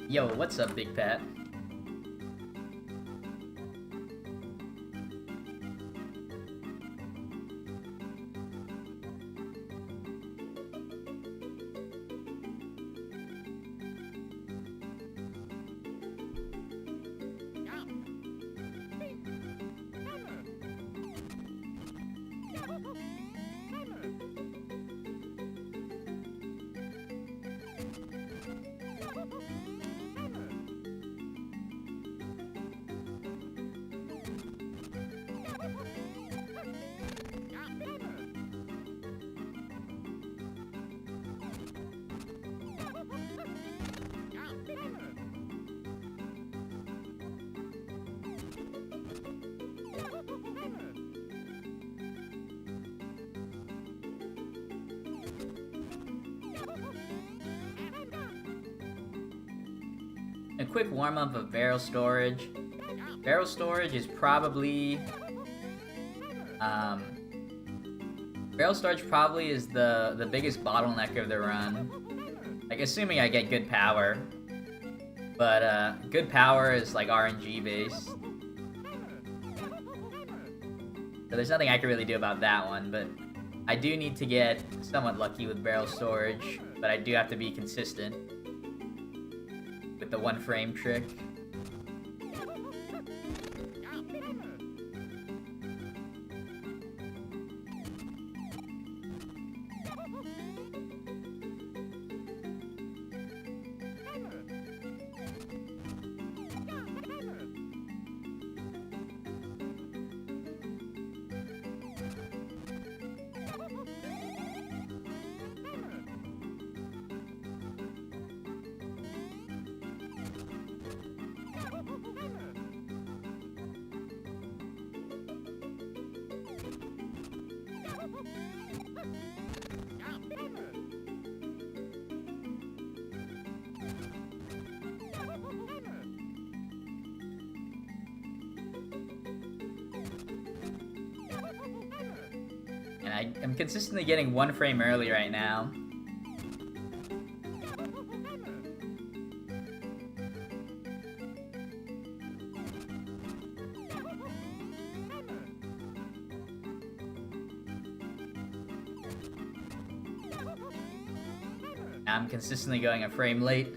Yo, what's up, Big Pat? A quick warm-up of barrel storage. Barrel storage is probably... Barrel storage probably is the biggest bottleneck of the run. Like, assuming I get good power. But, good power is, like, RNG based. So there's nothing I can really do about that one, but I do need to get somewhat lucky with barrel storage, but I do have to be consistent with the one frame trick. And I'm consistently getting one frame early right now. I'm consistently going a frame late.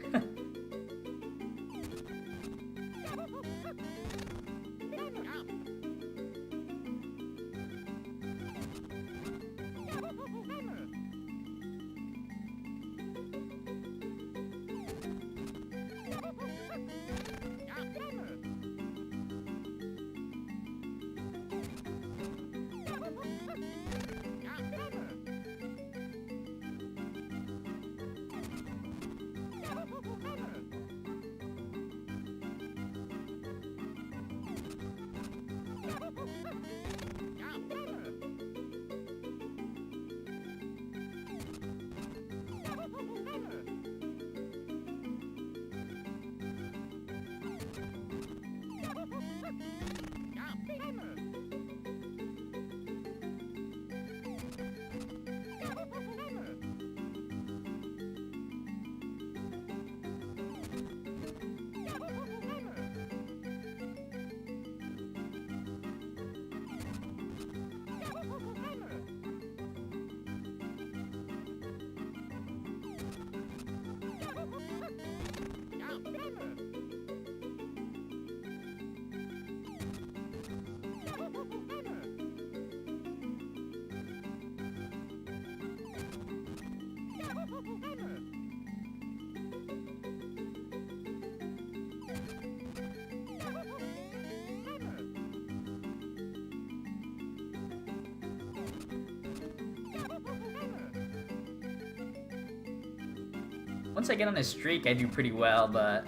Once I get on a streak, I do pretty well, but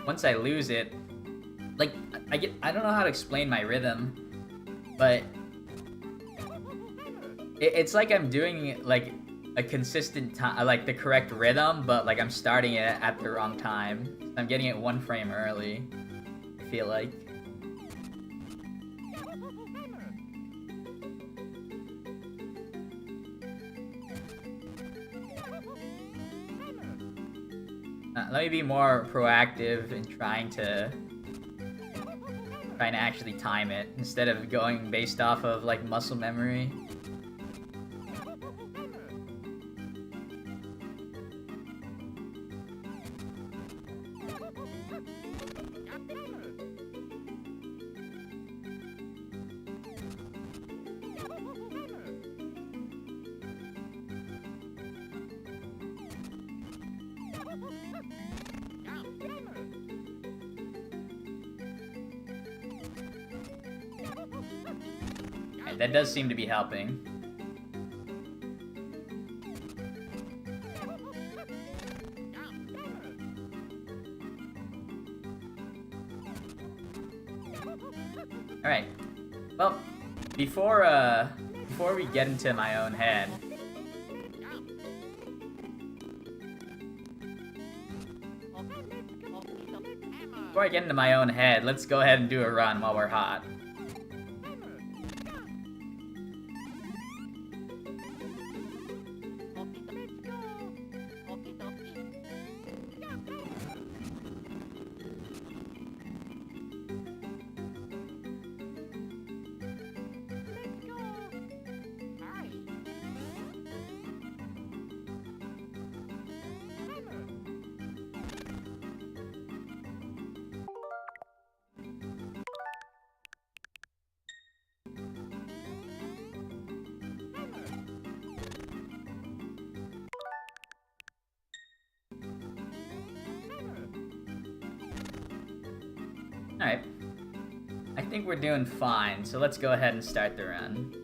once I lose it, like, I don't know how to explain my rhythm, but it's like I'm doing, like, a consistent time, like, the correct rhythm, but, like, I'm starting it at the wrong time. I'm getting it one frame early, I feel like. Let me be more proactive in trying to actually time it instead of going based off of like muscle memory. That does seem to be helping. Alright. Well, before we get into my own head, let's go ahead and do a run while we're hot. Alright. I think we're doing fine, so let's go ahead and start the run.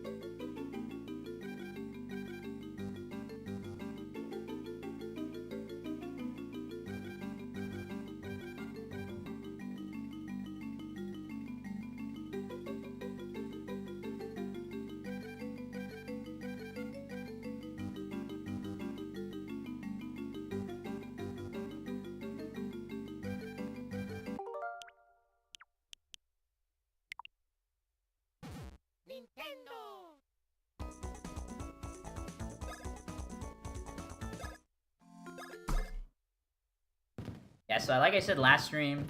Yeah, so like I said last stream,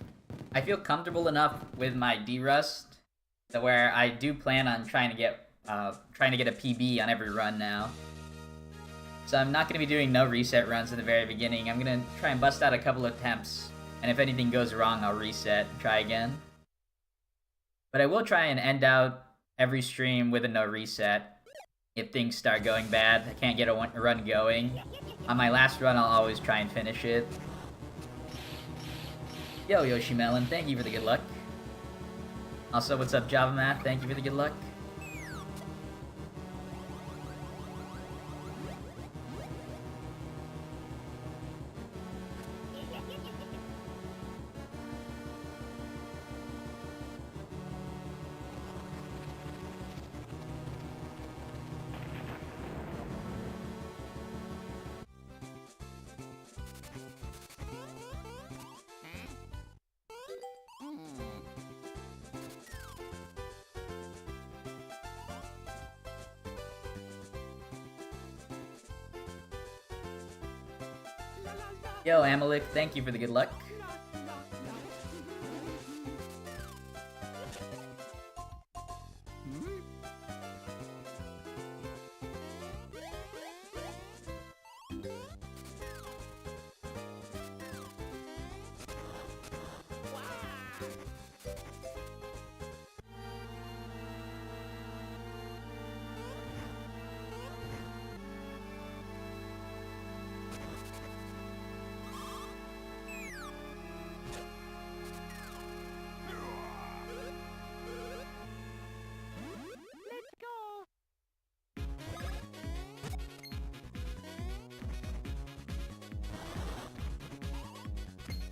I feel comfortable enough with my D-Rust that where I do plan on trying to get a PB on every run now. So I'm not going to be doing no reset runs at the very beginning. I'm going to try and bust out a couple of attempts, and if anything goes wrong, I'll reset and try again. But I will try and end out every stream with a no reset if things start going bad. I can't get a run going. On my last run, I'll always try and finish it. Yo, Yoshi Melon, thank you for the good luck. Also, what's up, Java Math? Thank you for the good luck. Yo, Amalek, thank you for the good luck.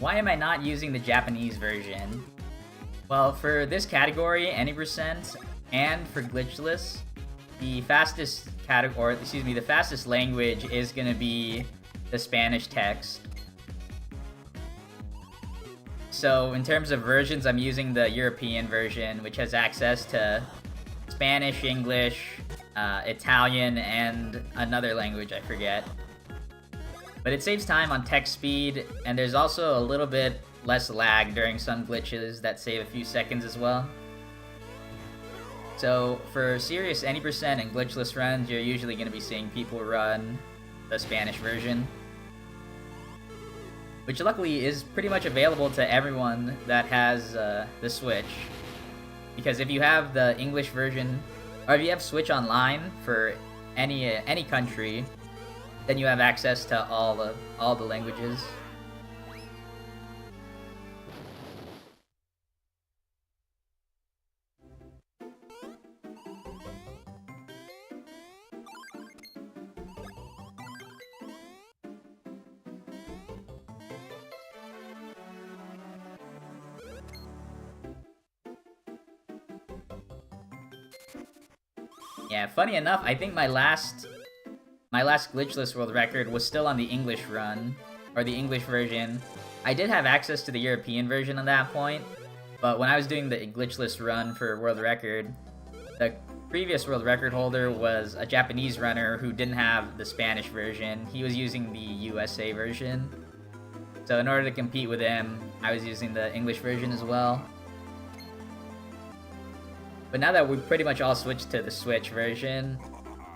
Why am I not using the Japanese version? Well, for this category, any percent, and for glitchless, the fastest the fastest language is gonna be the Spanish text. So in terms of versions, I'm using the European version, which has access to Spanish, English, Italian, and another language I forget. But it saves time on text speed, and there's also a little bit less lag during some glitches that save a few seconds as well. So for serious any percent and glitchless runs, you're usually going to be seeing people run the Spanish version, which luckily is pretty much available to everyone that has the Switch. Because if you have the English version, or if you have Switch Online for any country, then you have access to all the languages. Yeah, funny enough, I think my last glitchless world record was still on the English run, or the English version. I did have access to the European version at that point, but when I was doing the glitchless run for world record, the previous world record holder was a Japanese runner who didn't have the Spanish version. He was using the USA version. So in order to compete with him, I was using the English version as well. But now that we've pretty much all switched to the Switch version,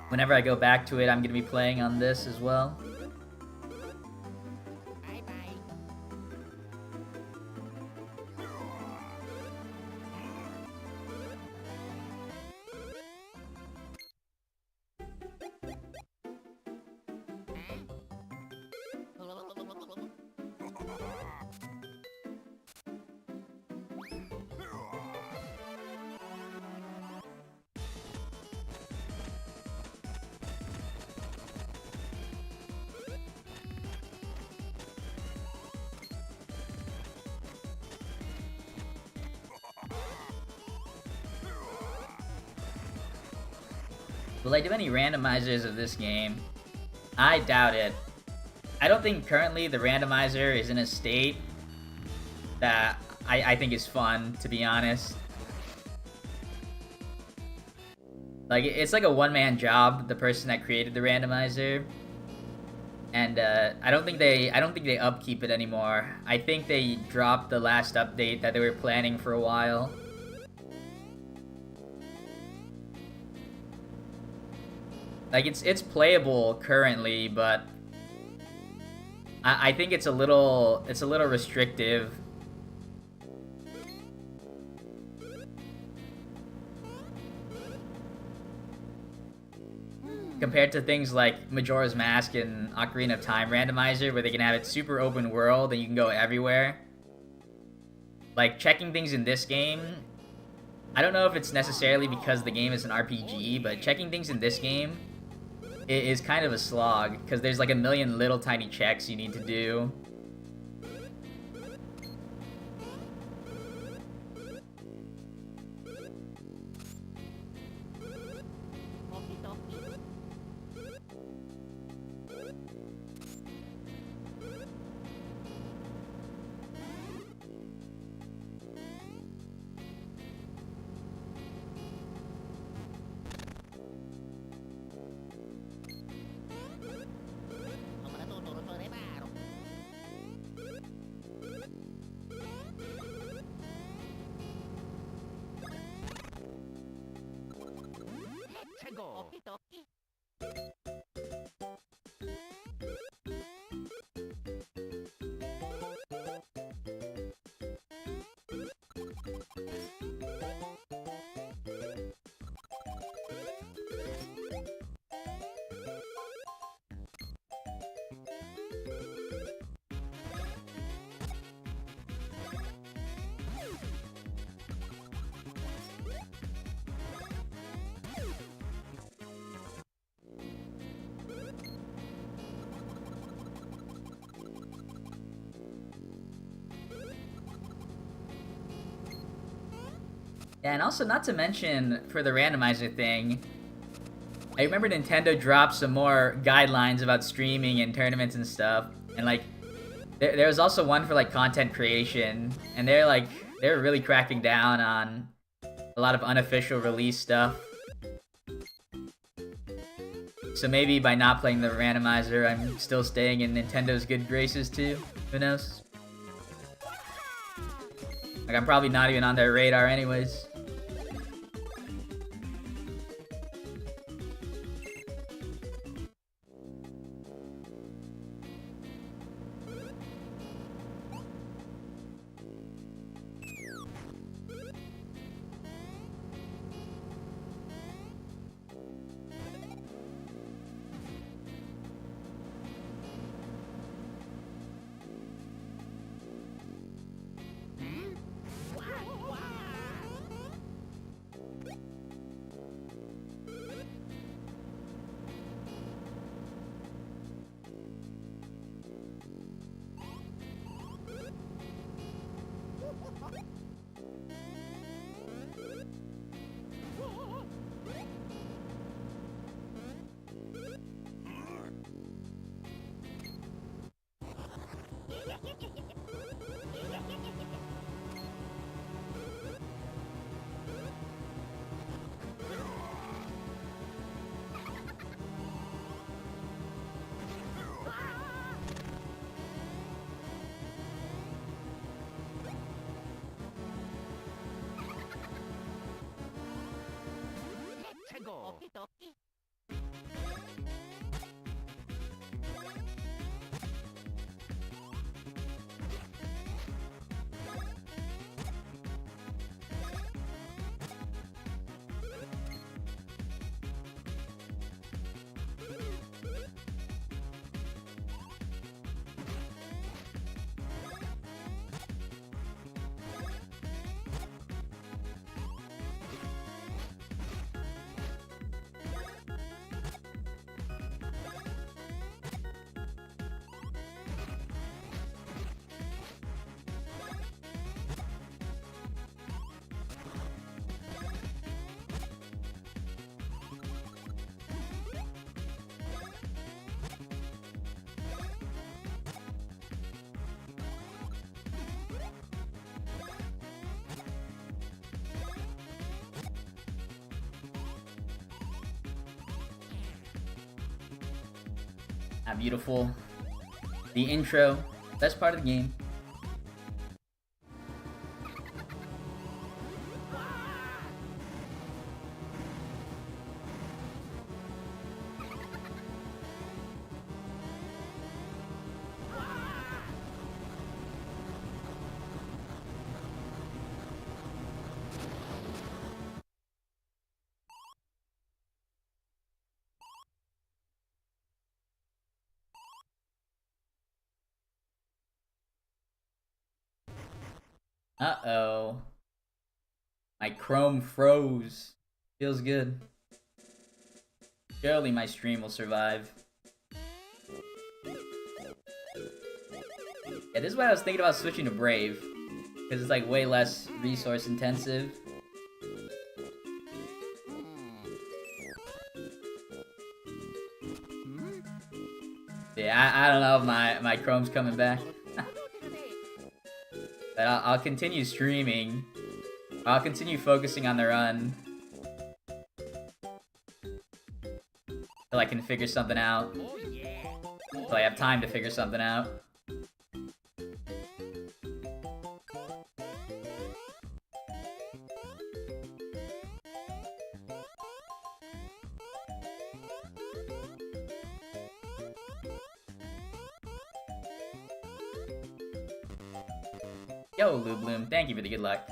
whenever I go back to it, I'm going to be playing on this as well. Will I do any randomizers of this game? I doubt it. I don't think currently the randomizer is in a state that I think is fun, to be honest. Like, it's like a one-man job, the person that created the randomizer. And I don't think they upkeep it anymore. I think they dropped the last update that they were planning for a while. Like, it's playable currently, but I think it's a little restrictive. Compared to things like Majora's Mask and Ocarina of Time randomizer, where they can have it super open world and you can go everywhere. Like, checking things in this game, I don't know if it's necessarily because the game is an RPG, but checking things in this game, it is kind of a slog, because there's like a million little tiny checks you need to do. Yeah, and also not to mention, for the randomizer thing, I remember Nintendo dropped some more guidelines about streaming and tournaments and stuff, and like, there was also one for like content creation, and they're really cracking down on a lot of unofficial release stuff. So maybe by not playing the randomizer, I'm still staying in Nintendo's good graces too. Who knows? Like, I'm probably not even on their radar anyways. Ah, beautiful. The intro, best part of the game. Uh-oh. My Chrome froze. Feels good. Surely my stream will survive. Yeah, this is why I was thinking about switching to Brave. Because it's like way less resource intensive. Yeah, I don't know if my Chrome's coming back. But I'll continue streaming. I'll continue focusing on the run. Till I can figure something out. Till I have time to figure something out. Yo, Lou Bloom, thank you for the good luck.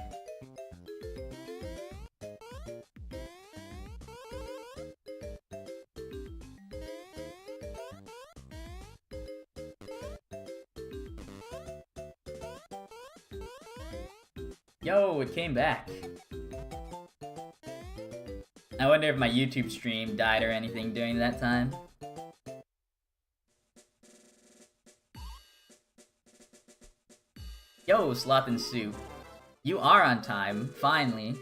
Yo, it came back. I wonder if my YouTube stream died or anything during that time. Yo, Sloth and Soup. You are on time, finally.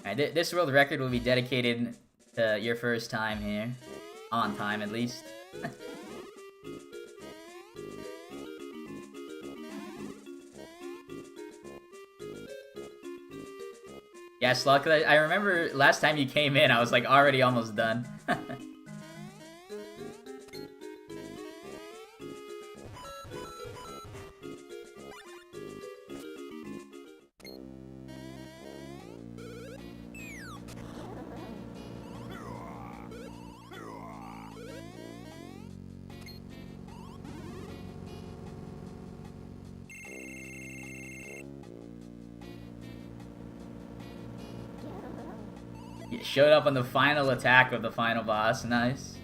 Alright, this world record will be dedicated to your first time here. On time, at least. Yeah, Slug, I remember last time you came in, I was like already almost done. You showed up on the final attack of the final boss, nice.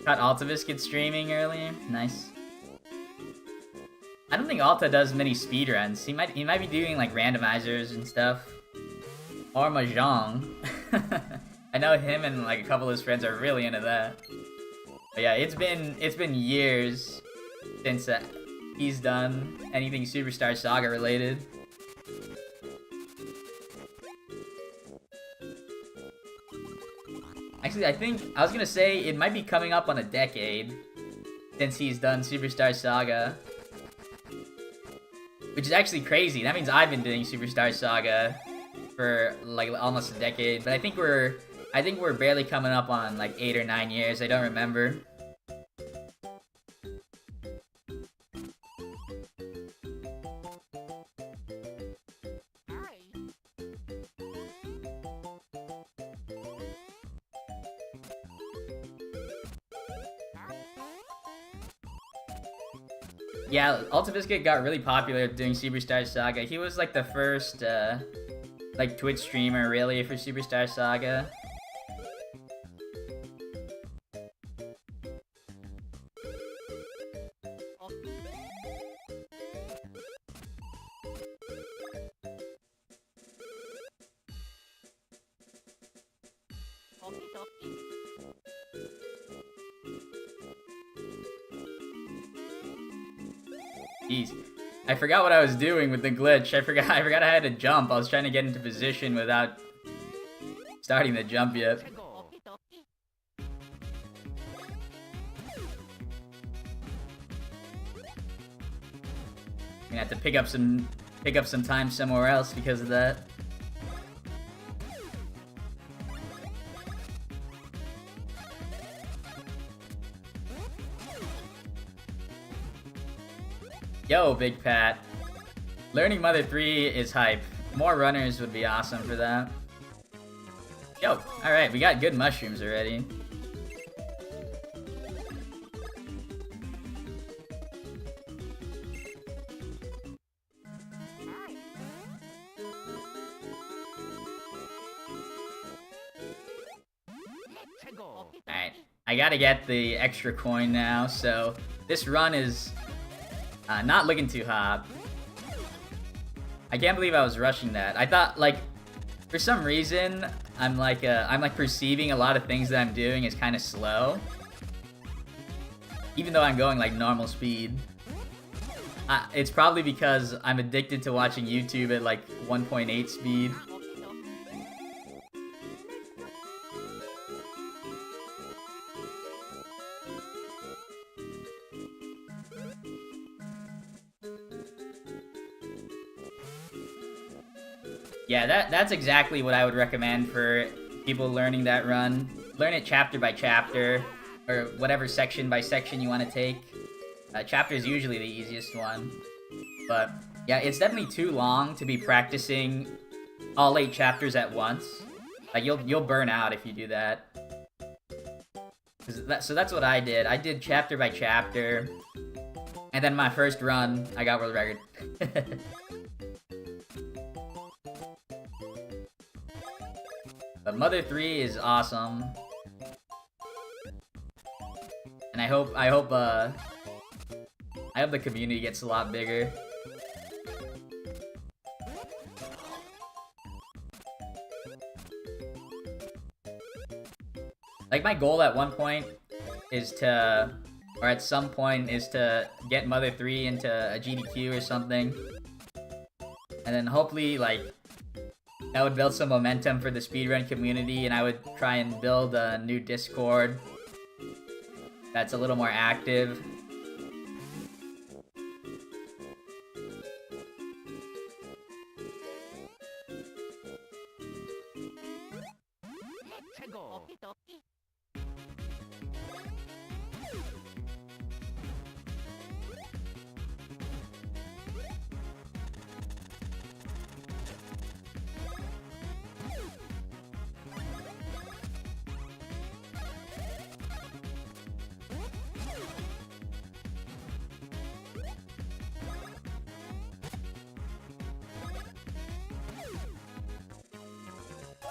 Got Altaviscid streaming earlier. Nice. I don't think Alta does many speedruns. He might be doing like randomizers and stuff. Or Mahjong. I know him and like a couple of his friends are really into that. But yeah, it's been years since he's done anything Superstar Saga related. Actually, I was gonna say it might be coming up on a decade since he's done Superstar Saga. Which is actually crazy. That means I've been doing Superstar Saga for like almost a decade. But I think we're barely coming up on like 8 or 9 years. I don't remember. Yeah, Altaviscid got really popular doing Superstar Saga. He was like the first like Twitch streamer really for Superstar Saga. Jeez. I forgot what I was doing with the glitch. I forgot I had to jump. I was trying to get into position without starting the jump yet. Gonna have to pick up some time somewhere else because of that. Yo, Big Pat. Learning Mother 3 is hype. More runners would be awesome for that. Yo, alright, we got good mushrooms already. Alright, I gotta get the extra coin now, so this run is not looking too hot. I can't believe I was rushing that. I thought, like, for some reason, I'm like perceiving a lot of things that I'm doing as kind of slow, even though I'm going like normal speed. It's probably because I'm addicted to watching YouTube at like 1.8 speed. Yeah, that's exactly what I would recommend for people learning that run. Learn it chapter by chapter, or whatever section by section you want to take. Chapter is usually the easiest one. But yeah, it's definitely too long to be practicing all 8 chapters at once. Like you'll burn out if you do that. So that's what I did. I did chapter by chapter, and then my first run, I got world record. But Mother 3 is awesome, and I hope the community gets a lot bigger. Like, my goal at one point is to, or at some point, is to get Mother 3 into a GDQ or something. And then hopefully, like, that would build some momentum for the speedrun community, and I would try and build a new Discord that's a little more active.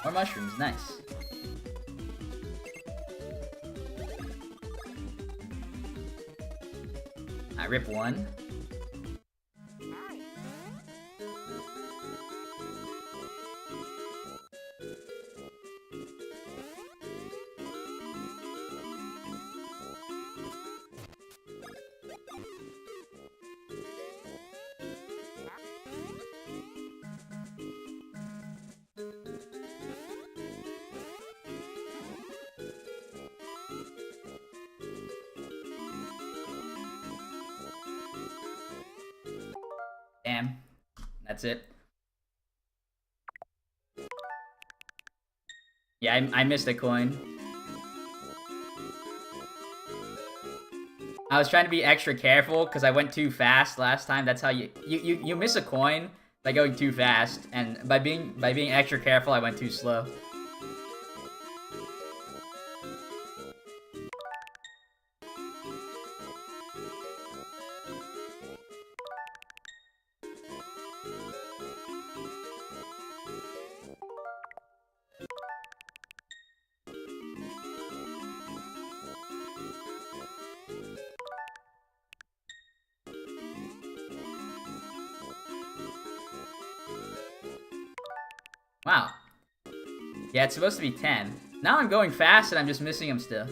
More mushrooms, nice. I rip one. Damn. That's it. Yeah, I missed a coin. I was trying to be extra careful because I went too fast last time. That's how you miss a coin by going too fast, and by being extra careful, I went too slow. Wow. Yeah, it's supposed to be 10. Now I'm going fast and I'm just missing them still.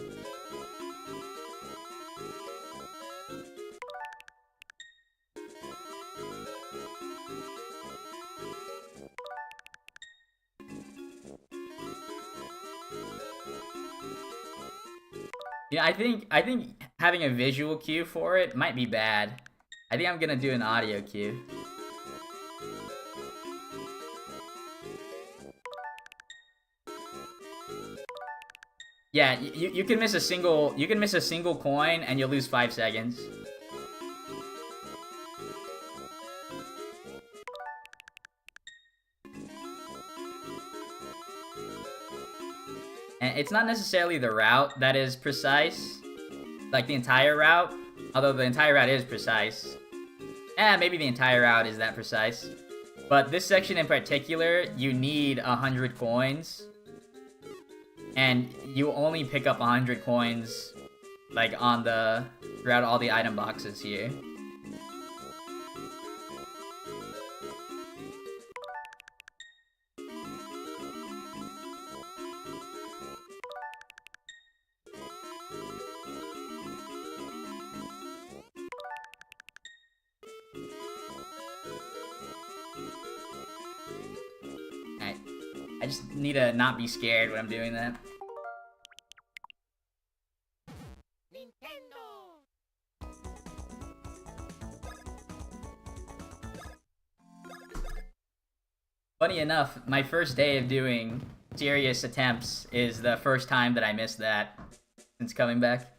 Yeah, I think having a visual cue for it might be bad. I think I'm gonna do an audio cue. Yeah, you can miss a single coin and you'll lose 5 seconds. And it's not necessarily the route that is precise, like the entire route, although the entire route is precise. Maybe the entire route is that precise. But this section in particular, you need 100 coins. And you only pick up 100 coins, like, throughout all the item boxes here. I just need to not be scared when I'm doing that. Funny enough, my first day of doing serious attempts is the first time that I missed that since coming back.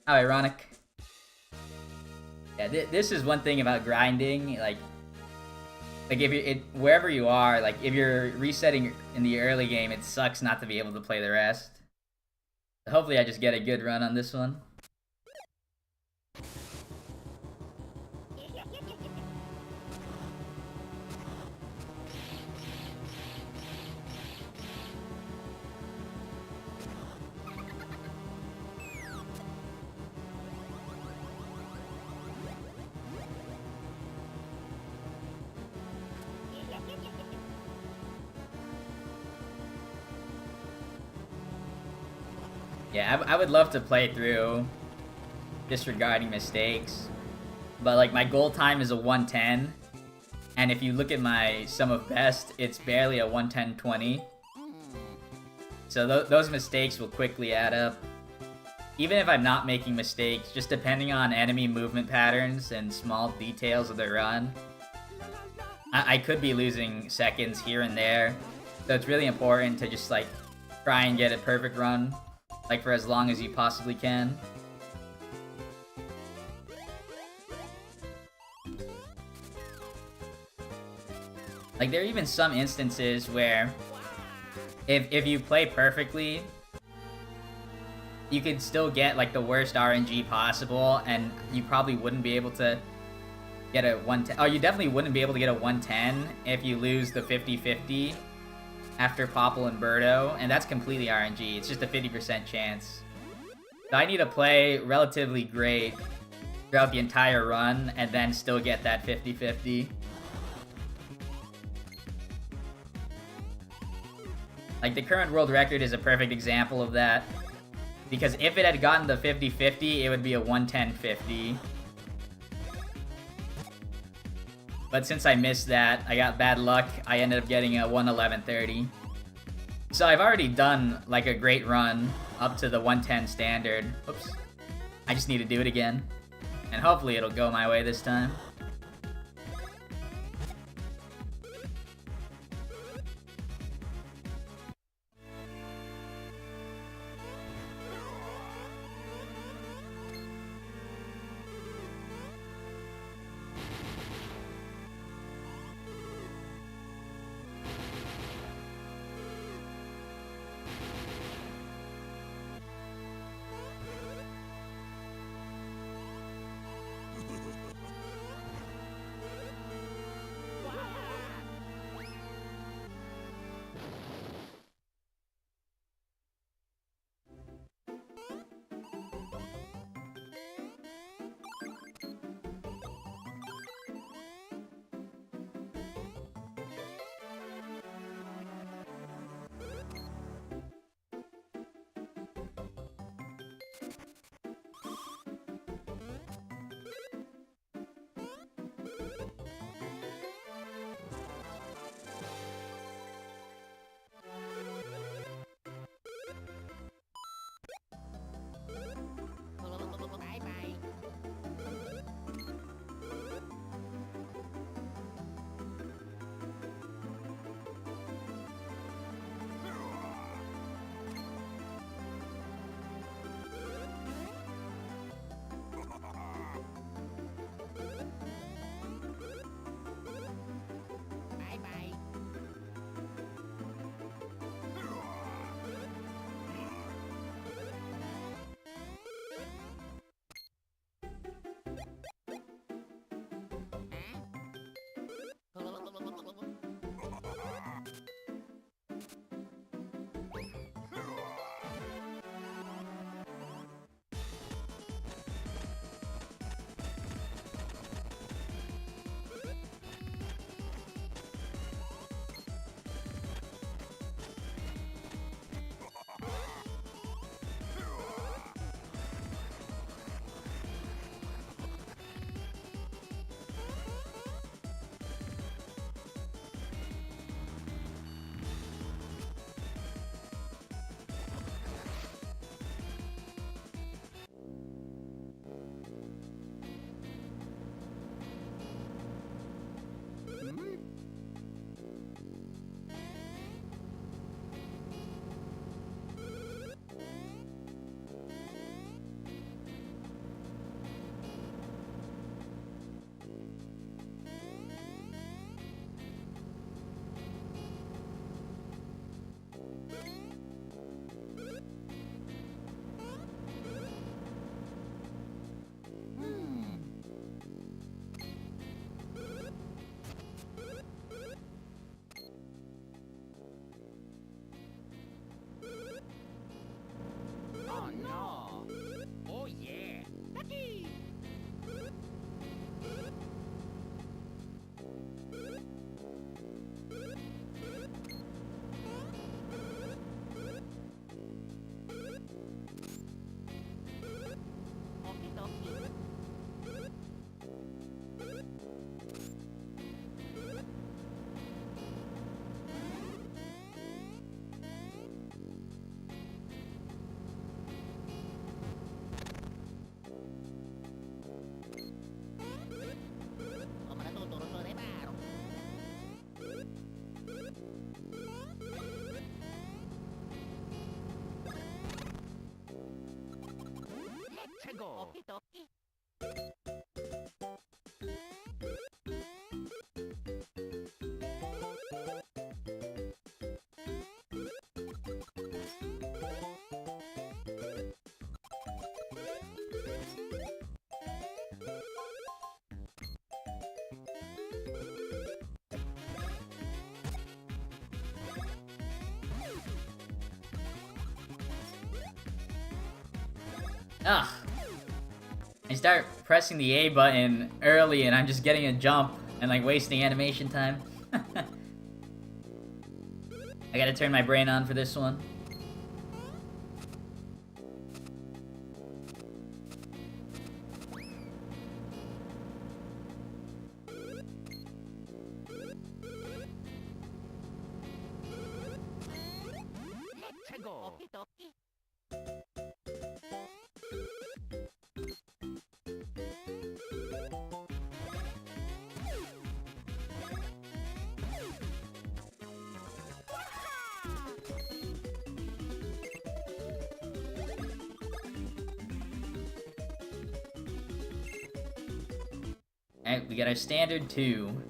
How ironic. Yeah, this is one thing about grinding, like if wherever you are, like if you're resetting in the early game, it sucks not to be able to play the rest. Hopefully I just get a good run on this one. Yeah, I would love to play through disregarding mistakes, but like my goal time is a 110, and if you look at my sum of best, it's barely a 110-20. So those mistakes will quickly add up. Even if I'm not making mistakes, just depending on enemy movement patterns and small details of the run, I could be losing seconds here and there. So it's really important to just like try and get a perfect run, like for as long as you possibly can. Like there are even some instances where if you play perfectly, you could still get like the worst RNG possible, and you probably wouldn't be able to get a 110. Oh, you definitely wouldn't be able to get a 110 if you lose the 50-50 after Popple and Birdo, and that's completely RNG. It's just a 50% chance. So I need to play relatively great throughout the entire run and then still get that 50-50. Like the current world record is a perfect example of that. Because if it had gotten the 50-50, it would be a 110-50. But since I missed that, I got bad luck, I ended up getting a 111-30. So I've already done like a great run up to the 110 standard. Oops. I just need to do it again. And hopefully it'll go my way this time. Ugh. I start pressing the A button early and I'm just getting a jump and like wasting animation time. I gotta turn my brain on for this one. Alright, we got our standard 2.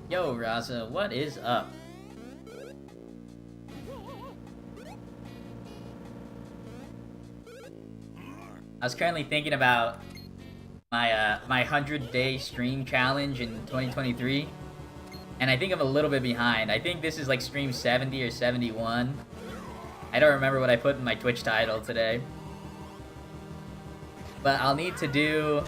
Yo, Raza, what is up? I was currently thinking about my my 100-day stream challenge in 2023, and I think I'm a little bit behind. I think this is like stream 70 or 71. I don't remember what I put in my Twitch title today, but I'll need to do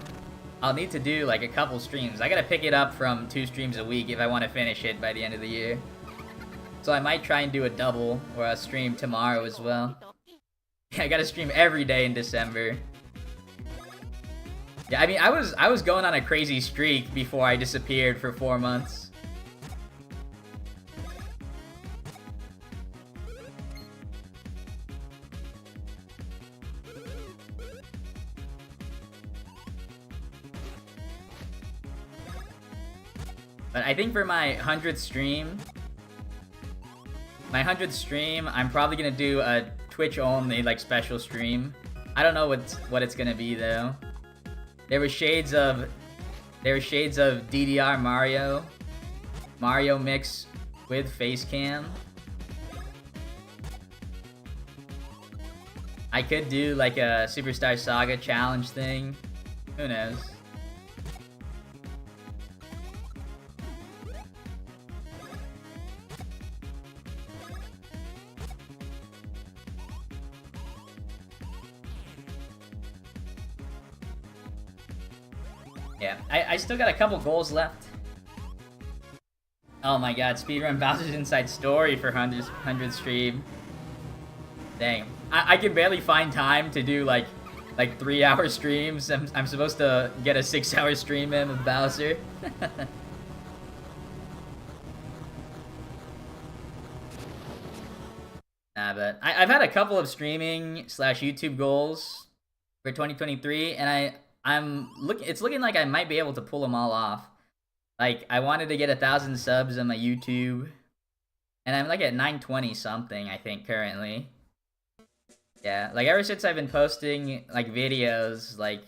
like a couple streams. I gotta pick it up from 2 streams a week if I want to finish it by the end of the year. So I might try and do a double or a stream tomorrow as well. I gotta stream every day in December. Yeah, I mean, I was going on a crazy streak before I disappeared for 4 months. But I think for my 100th stream, I'm probably gonna do a Twitch only like special stream. I don't know what it's gonna be though. There were shades of DDR Mario mix with face cam. I could do like a Superstar Saga challenge thing. Who knows? Yeah, I still got a couple goals left. Oh my god, speedrun Bowser's Inside Story for 100th stream. Dang. I can barely find time to do like 3-hour streams. I'm supposed to get a 6-hour stream in with Bowser. Nah, but I've had a couple of streaming / YouTube goals for 2023, and it's looking like I might be able to pull them all off. Like, I wanted to get 1,000 subs on my YouTube, and I'm like at 920 something, I think, currently. Yeah, like ever since I've been posting like videos, like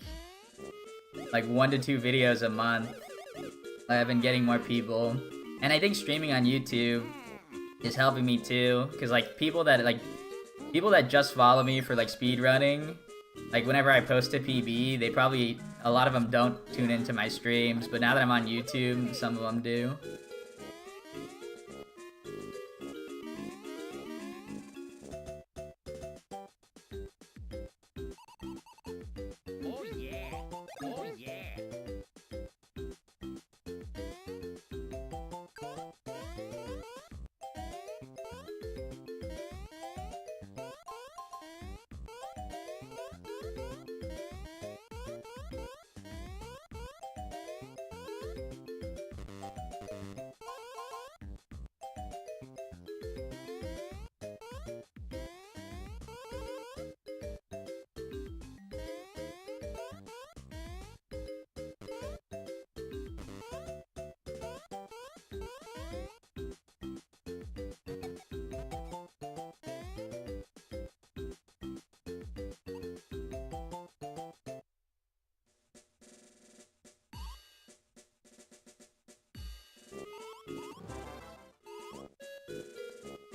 1 to 2 videos a month, I've been getting more people. And I think streaming on YouTube is helping me too, because like people that just follow me for like speedrunning, like whenever I post a PB, a lot of them don't tune into my streams, but now that I'm on YouTube, some of them do. Oh yeah! Oh yeah!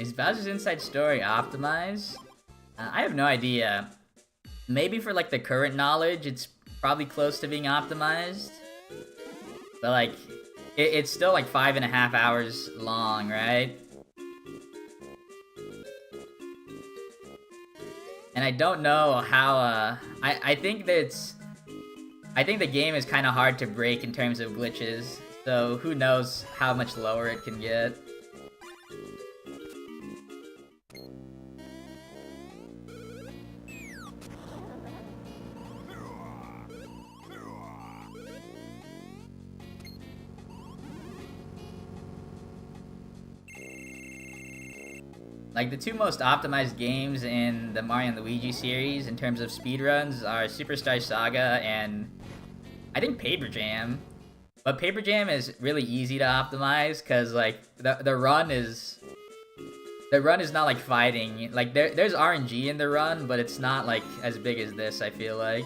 Is Bowser's Inside Story optimized? I have no idea. Maybe for like the current knowledge, it's probably close to being optimized. But like, it's still like 5.5 hours long, right? And I don't know how, I think I think the game is kind of hard to break in terms of glitches, so who knows how much lower it can get. Like, the two most optimized games in the Mario and Luigi series in terms of speedruns are Superstar Saga and I think Paper Jam. But Paper Jam is really easy to optimize because like the run is not like fighting. Like there's RNG in the run, but it's not like as big as this, I feel like.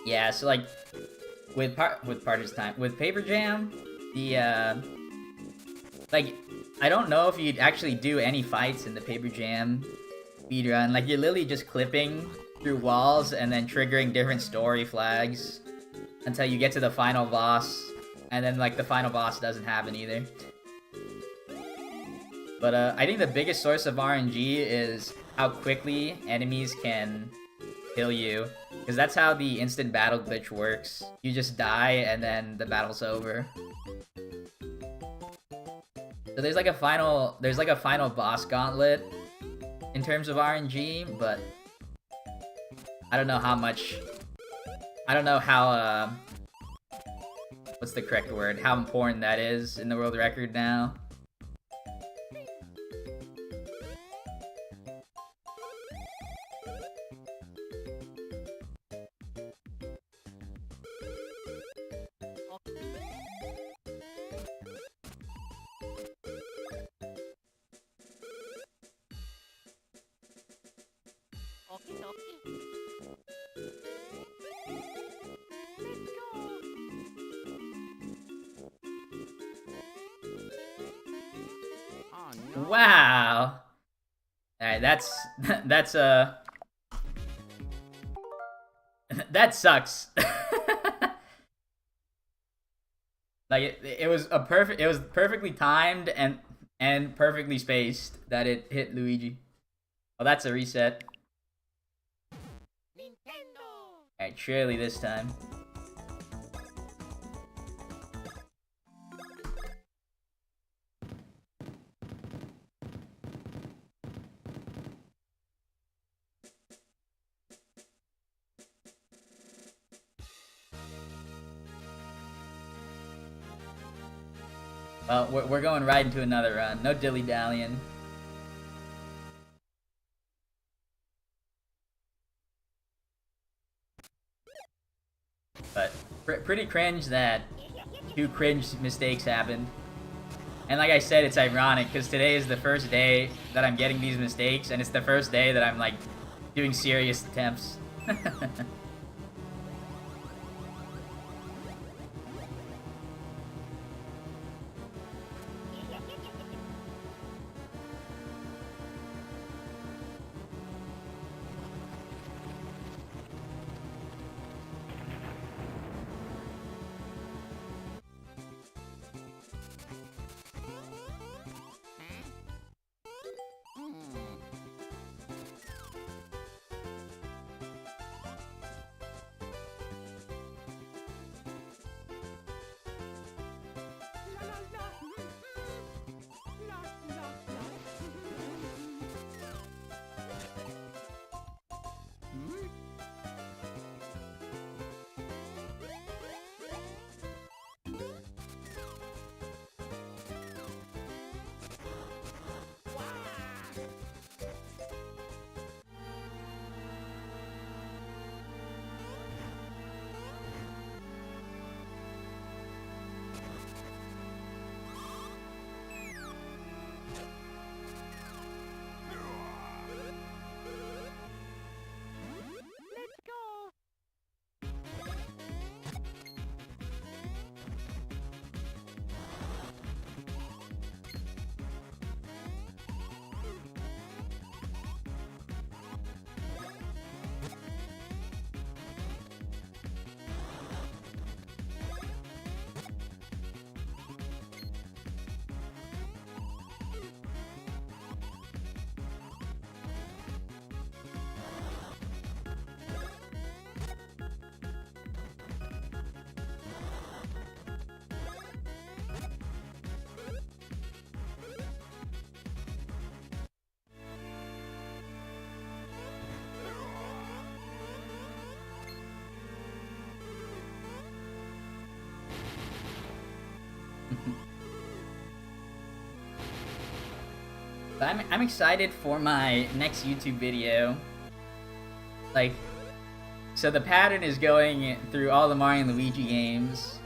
Yeah, so like with Partner's Time, with Paper Jam, the like I don't know if you'd actually do any fights in the Paper Jam speedrun. Like you're literally just clipping through walls and then triggering different story flags until you get to the final boss, and then like the final boss doesn't happen either. But I think the biggest source of RNG is how quickly enemies can kill you, because that's how the instant battle glitch works. You just die and then the battle's over. So there's like a final boss gauntlet in terms of RNG, but I don't know how much. I don't know how what's the correct word? How important that is in the world record now. Okie dokie. Oh no. Wow. Alright, that's that sucks. Like it was perfectly timed and perfectly spaced that it hit Luigi. Oh, that's a reset. Nintendo. Alright, surely this time. Well, we're going right into another run. No dilly-dallying. But pretty cringe that 2 cringe mistakes happened. And like I said, it's ironic because today is the first day that I'm getting these mistakes, and it's the first day that I'm like doing serious attempts. But I'm excited for my next YouTube video. Like, so the pattern is going through all the Mario and Luigi games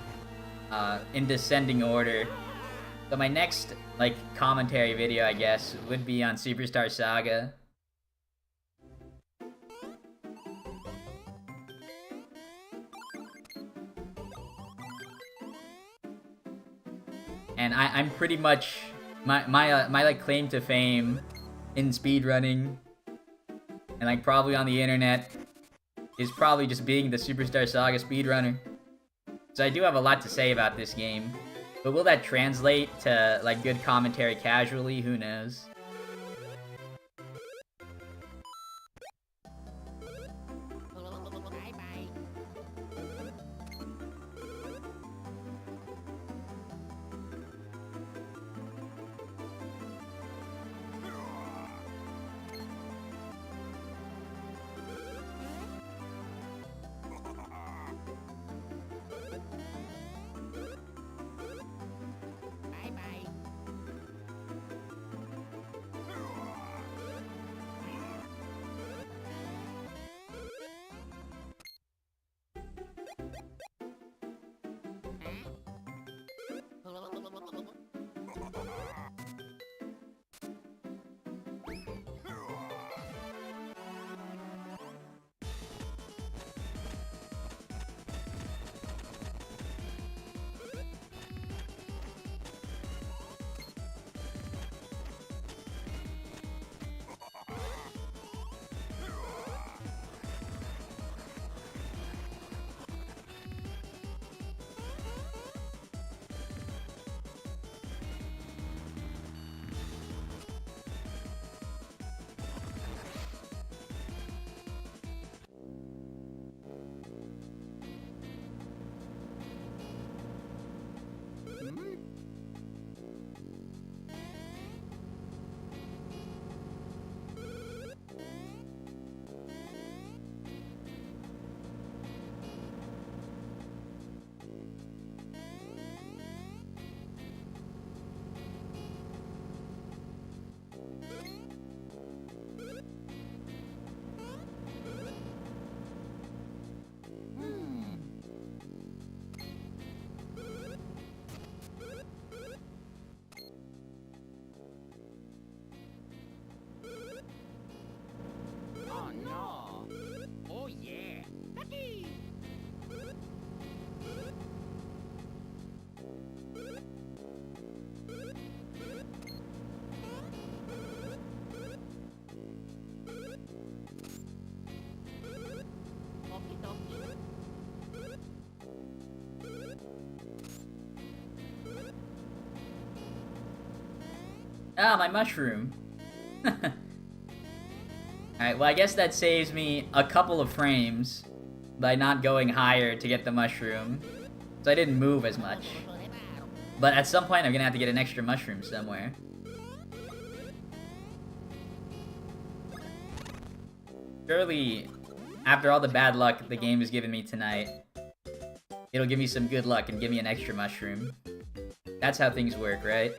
in descending order. So my next, like, commentary video, I guess, would be on Superstar Saga. And I'm pretty much my like claim to fame in speedrunning and like probably on the internet is probably just being the Superstar Saga speedrunner. So I do have a lot to say about this game. But will that translate to like good commentary casually? Who knows? Bye bye. Bye bye. Oh no. Oh yeah. Lucky. Okie dokie. Ah, my mushroom. Alright, well I guess that saves me a couple of frames by not going higher to get the mushroom. So I didn't move as much. But at some point I'm gonna have to get an extra mushroom somewhere. Surely, after all the bad luck the game has given me tonight, it'll give me some good luck and give me an extra mushroom. That's how things work, right?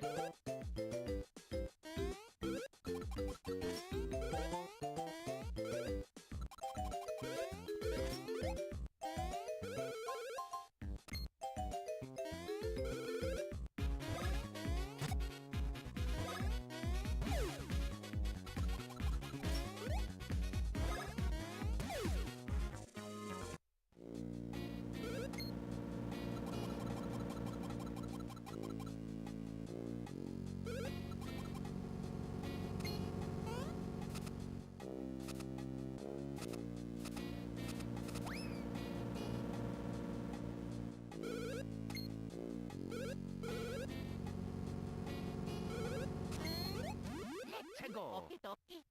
Let's go. Okie dokie.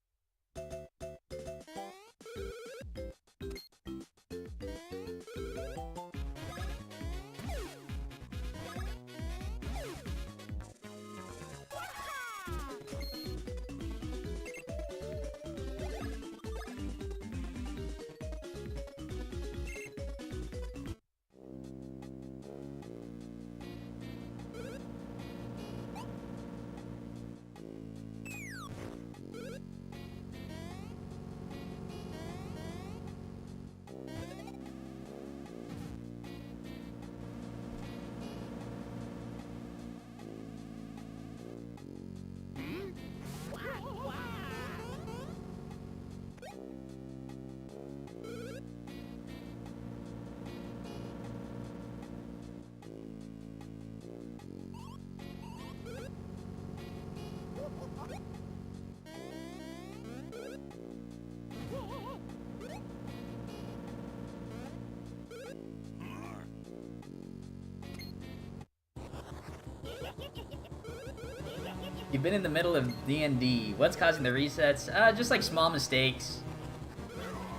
You've been in the middle of D&D. What's causing the resets? Just like small mistakes.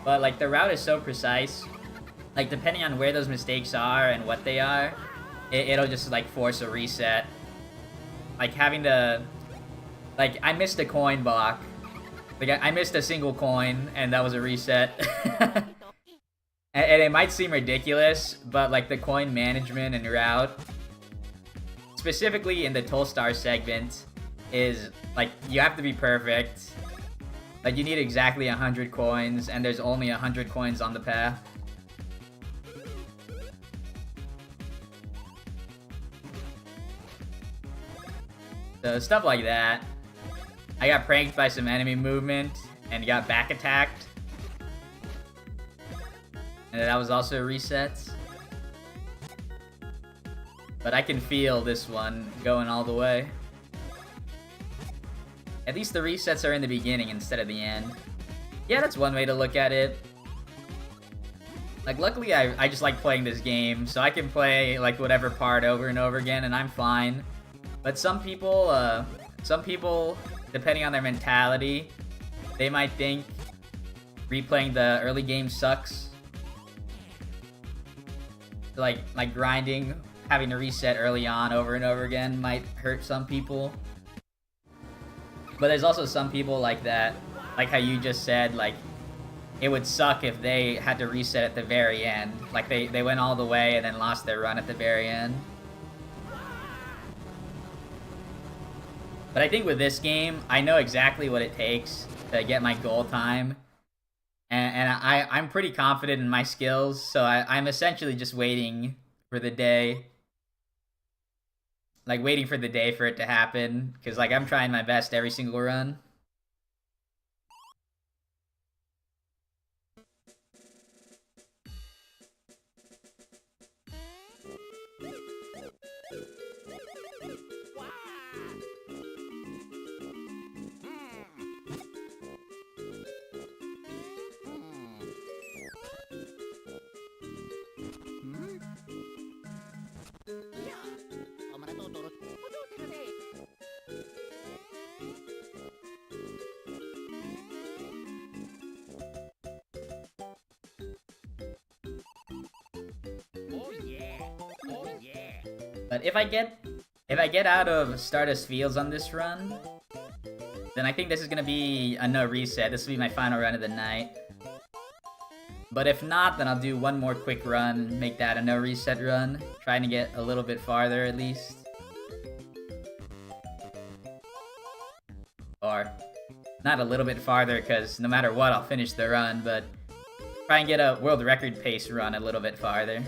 But like the route is so precise. Like depending on where those mistakes are and what they are, it'll just like force a reset. Like having to... Like I missed a coin block. Like I missed a single coin and that was a reset. And it might seem ridiculous, but like the coin management and route, specifically in the Tolstar segment, is like you have to be perfect. Like you need exactly 100 coins, and there's only 100 coins on the path. So stuff like that. I got pranked by some enemy movement and got back attacked. And that was also a reset. But I can feel this one going all the way. At least the resets are in the beginning instead of the end. Yeah, that's one way to look at it. Like, luckily I just like playing this game, so I can play, like, whatever part over and over again, and I'm fine. But some people, depending on their mentality, they might think replaying the early game sucks. Like grinding, having to reset early on over and over again might hurt some people. But there's also some people like that, like how you just said, like, it would suck if they had to reset at the very end. Like, they went all the way and then lost their run at the very end. But I think with this game, I know exactly what it takes to get my goal time. And I'm pretty confident in my skills, so I'm essentially just waiting for the day. Like, waiting for the day for it to happen. Because, like, I'm trying my best every single run. But if I get out of Stardust Fields on this run, then I think this is gonna be a no reset. This will be my final run of the night. But if not, then I'll do one more quick run, make that a no reset run, trying to get a little bit farther at least. Or not a little bit farther, because no matter what, I'll finish the run, but try and get a world record pace run a little bit farther.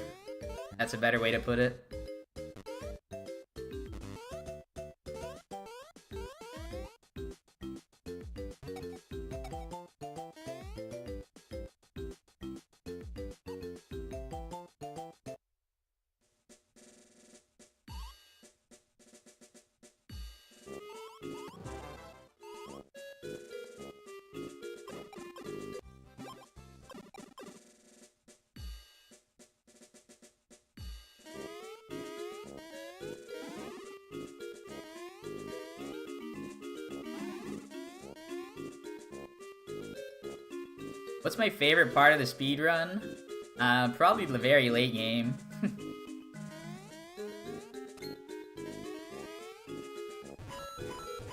That's a better way to put it. What's my favorite part of the speedrun? Probably the very late game.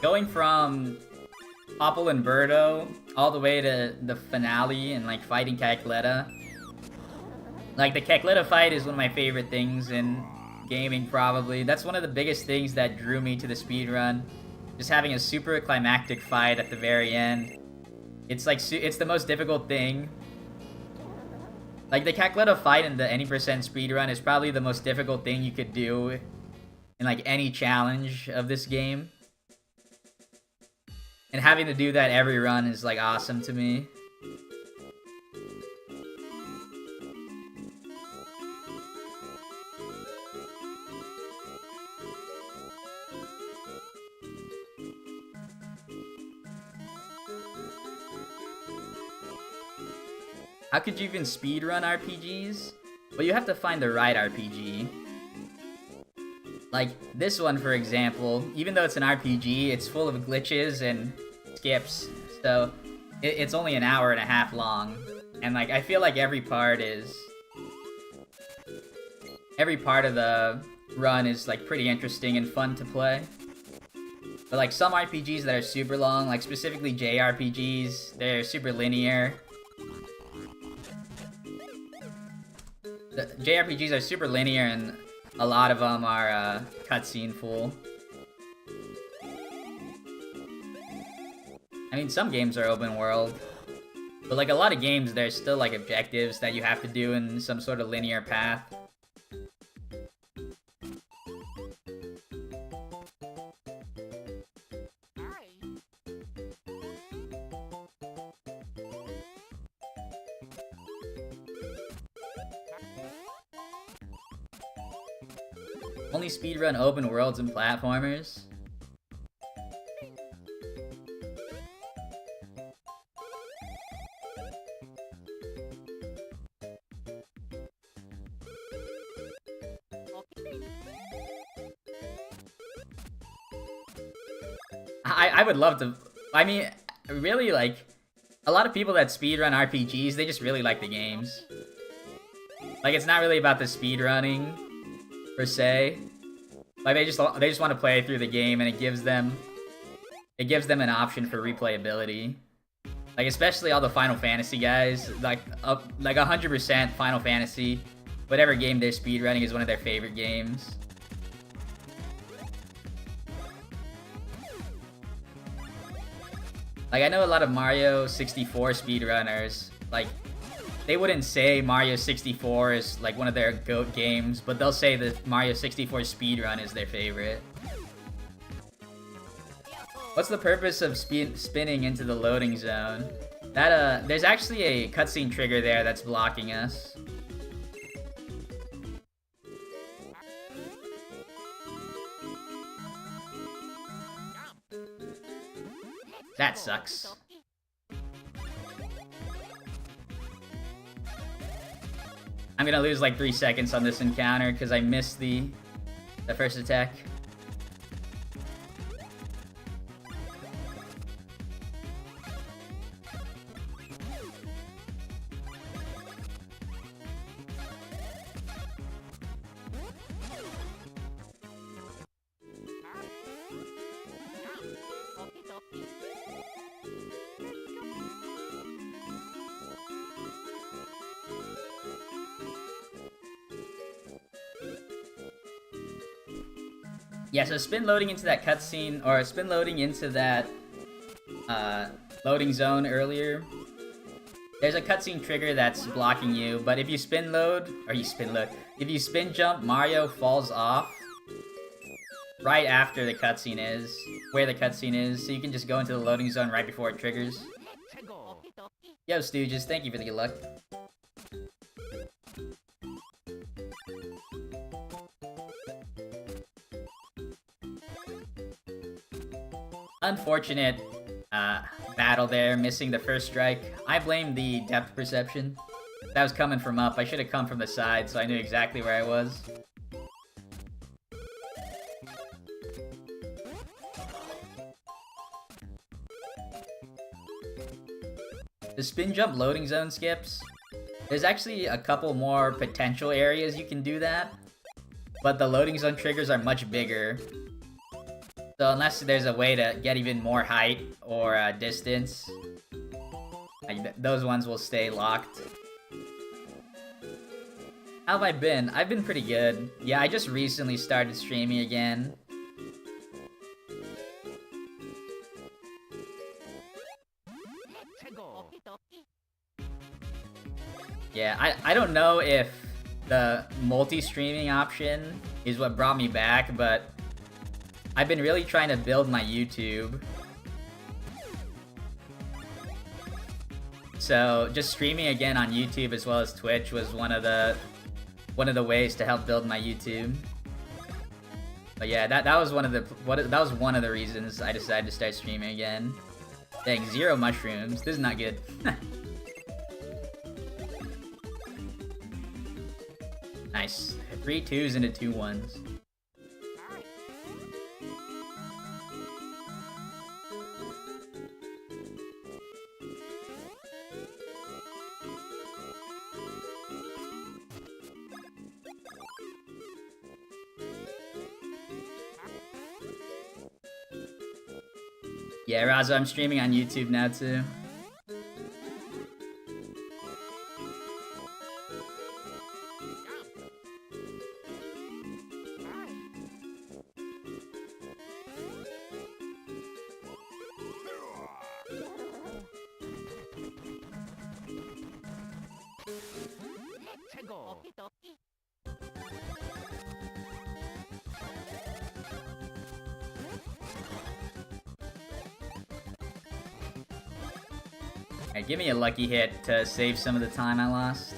Going from Popple and Birdo all the way to the finale and like fighting Cackletta. Like the Cackletta fight is one of my favorite things in gaming probably. That's one of the biggest things that drew me to the speedrun. Just having a super climactic fight at the very end. It's like, it's the most difficult thing. Like, the Cackletta fight in the any percent speedrun is probably the most difficult thing you could do in, like, any challenge of this game. And having to do that every run is, like, awesome to me. How could you even speedrun RPGs? Well, you have to find the right RPG. Like, this one, for example, even though it's an RPG, it's full of glitches and skips, so it's only an hour and a half long. And, like, I feel like every part of the run is, like, pretty interesting and fun to play. But, like, some RPGs that are super long, like, specifically JRPGs, they're super linear. The JRPGs are super linear, and a lot of them are cutscene full. I mean, some games are open world, but like a lot of games, there's still like objectives that you have to do in some sort of linear path. Only speedrun open worlds and platformers. I would love to. I mean, really, like, a lot of people that speedrun RPGs, they just really like the games. Like, it's not really about the speedrunning per se. Like, they just want to play through the game, and it gives them an option for replayability. Like, especially all the Final Fantasy guys, like 100% Final Fantasy, whatever game they're speedrunning is one of their favorite games. Like, I know a lot of Mario 64 speedrunners, like, they wouldn't say Mario 64 is, like, one of their GOAT games, but they'll say that Mario 64 speedrun is their favorite. What's the purpose of spinning into the loading zone? That, there's actually a cutscene trigger there that's blocking us. That sucks. I'm gonna lose like 3 seconds on this encounter because I missed the first attack. Yeah, so spin loading into that cutscene, or spin loading into that loading zone earlier. There's a cutscene trigger that's blocking you, but if you spin load, if you spin jump, Mario falls off right after the cutscene is, where the cutscene is, so you can just go into the loading zone right before it triggers. Yo, Stooges, thank you for the good luck. Unfortunate battle there, missing the first strike. I blame the depth perception. That was coming from up. I should have come from the side, so I knew exactly where I was. The spin jump loading zone skips. There's actually a couple more potential areas you can do that, but the loading zone triggers are much bigger. So unless there's a way to get even more height or distance, like those ones will stay locked. How have I been? I've been pretty good. Yeah, I just recently started streaming again. Yeah, I don't know if the multi-streaming option is what brought me back, but I've been really trying to build my YouTube. So just streaming again on YouTube as well as Twitch was one of the ways to help build my YouTube. But yeah, that was one of the reasons I decided to start streaming again. Dang, 0 mushrooms. This is not good. Nice. 3 2s into 2 1s. Yeah, Razo, I'm streaming on YouTube now too. Let's go. Okie dokie. Alright, give me a lucky hit to save some of the time I lost.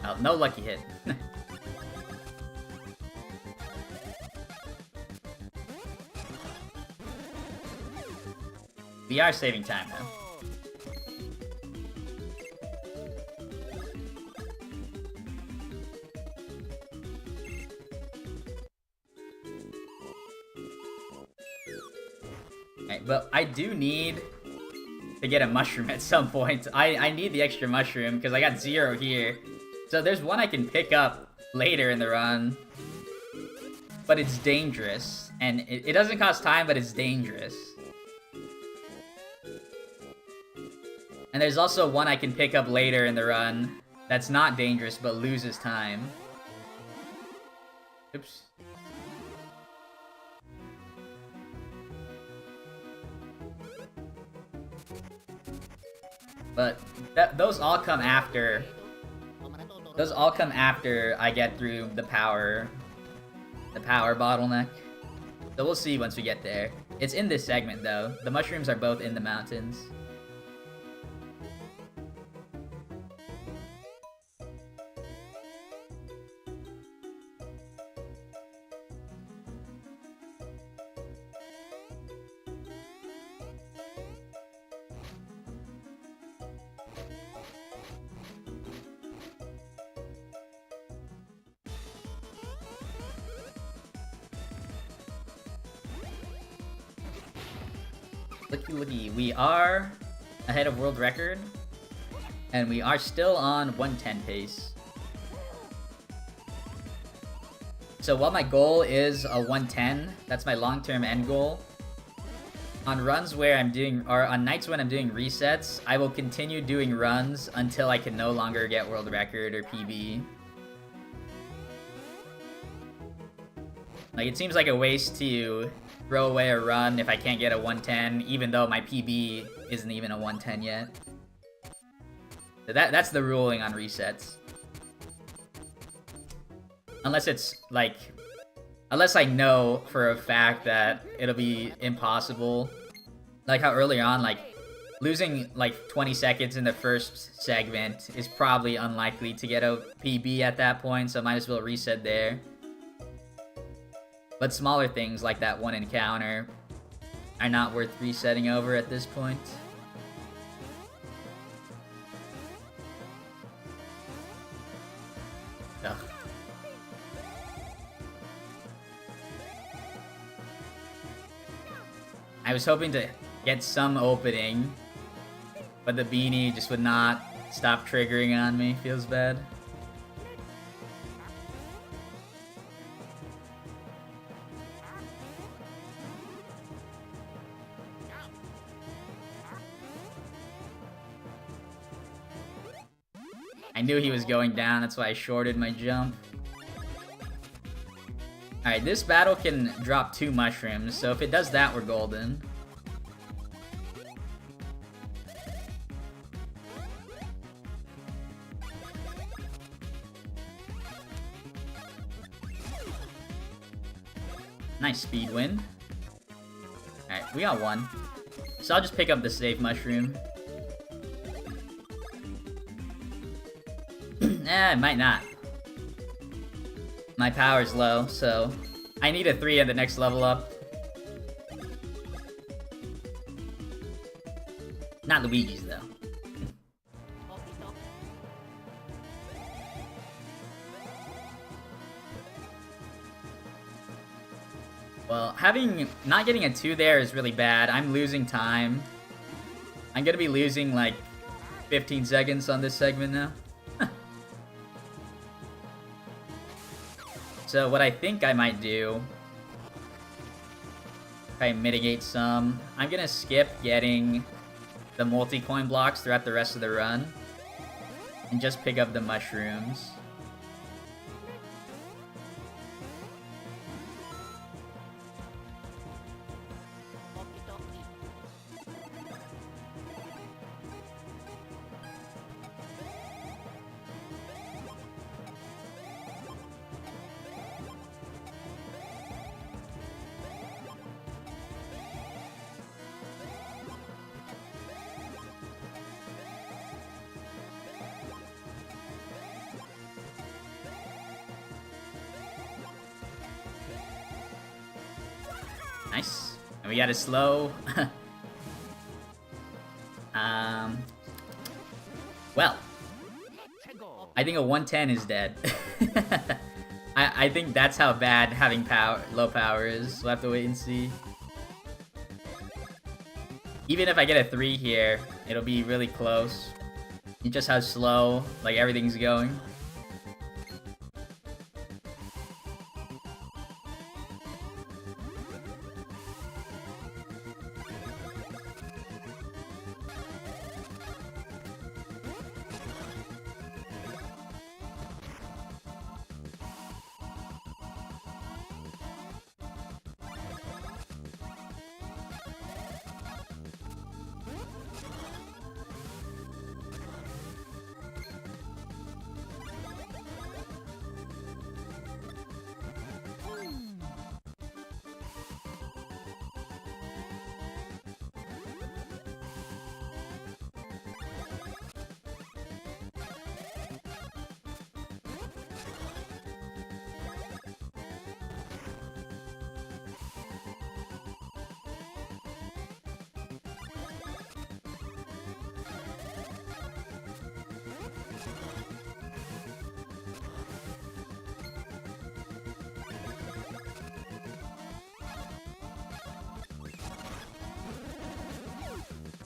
Oh, no lucky hit. We are saving time now. Alright, but I do need to get a mushroom at some point. I need the extra mushroom because I got 0 here. So there's one I can pick up later in the run. But it's dangerous. And it doesn't cost time, but it's dangerous. And there's also one I can pick up later in the run that's not dangerous, but loses time. Oops. But those all come after. Those all come after I get through the power bottleneck. So we'll see once we get there. It's in this segment though. The mushrooms are both in the mountains. Looky, we are ahead of world record, and we are still on 110 pace. So while my goal is a 110, that's my long-term end goal. On runs where I'm doing, or on nights when I'm doing resets, I will continue doing runs until I can no longer get world record or PB. Like, it seems like a waste to throw away a run if I can't get a 110, even though my PB isn't even a 110 yet. So that's the ruling on resets. Unless it's, like... Unless I know for a fact that it'll be impossible. Like how earlier on, like, losing, like, 20 seconds in the first segment is probably unlikely to get a PB at that point, so I might as well reset there. But smaller things like that one encounter are not worth resetting over at this point. Ugh. I was hoping to get some opening, but the beanie just would not stop triggering on me. Feels bad. I knew he was going down, that's why I shorted my jump. Alright, this battle can drop 2 mushrooms, so if it does that, we're golden. Nice speed win. Alright, we got one. So I'll just pick up the safe mushroom. I might not. My power's low, so I need a 3 at the next level up. Not Luigi's, though. Well, not getting a 2 there is really bad. I'm losing time. I'm gonna be losing like 15 seconds on this segment now. So what I think I might do, try and mitigate some, I'm gonna skip getting the multi-coin blocks throughout the rest of the run, and just pick up the mushrooms. Nice. And we got a slow. Well, I think a 110 is dead. I think that's how bad having low power is. We'll have to wait and see. Even if I get a 3 here, it'll be really close. Just how slow, like, everything's going.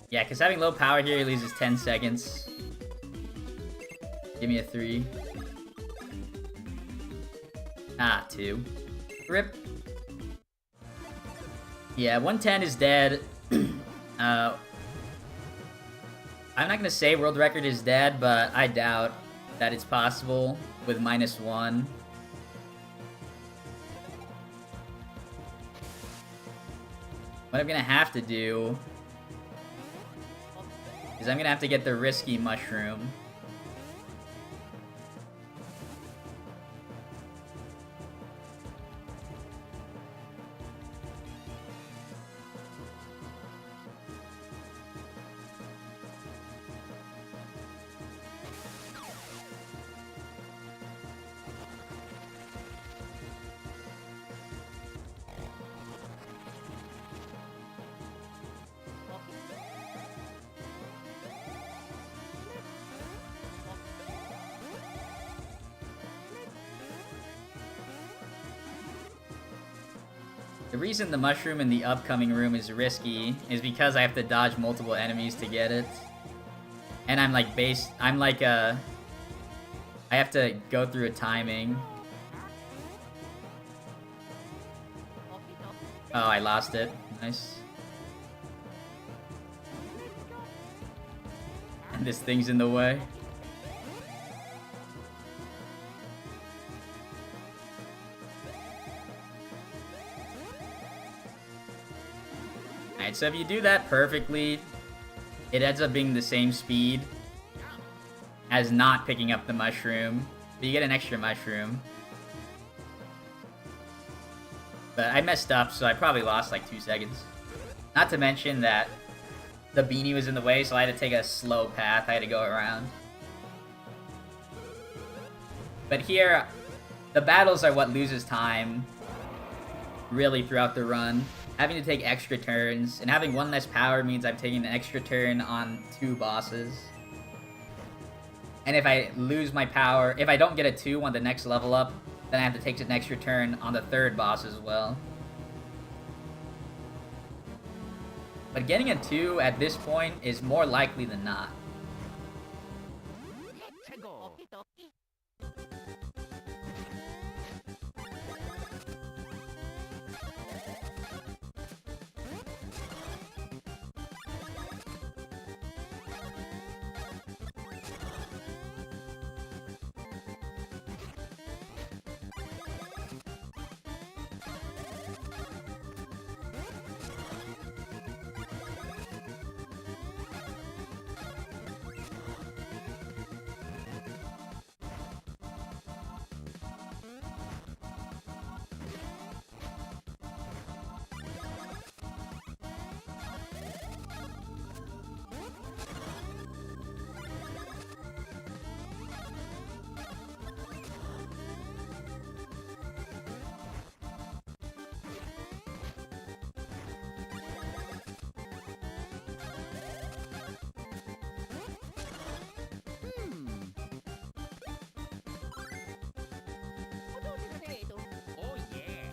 Yeah, because having low power here, he loses 10 seconds. Give me a 3. Ah, 2. Rip. Yeah, 110 is dead. I'm not gonna say world record is dead, but I doubt that it's possible with -1. What I'm gonna have to do is I'm gonna have to get the risky mushroom. The reason the mushroom in the upcoming room is risky is because I have to dodge multiple enemies to get it. And I have to go through a timing. Oh, I lost it. Nice. And this thing's in the way. Alright, so if you do that perfectly, it ends up being the same speed as not picking up the mushroom. But you get an extra mushroom. But I messed up, so I probably lost like 2 seconds. Not to mention that the beanie was in the way, so I had to take a slow path. I had to go around. But here, the battles are what loses time, really, throughout the run. Having to take extra turns, and having 1 less power means I'm taking an extra turn on 2 bosses. And if I lose my power, if I don't get a 2 on the next level up, then I have to take an extra turn on the 3rd boss as well. But getting a 2 at this point is more likely than not. Let's go. Oh yeah.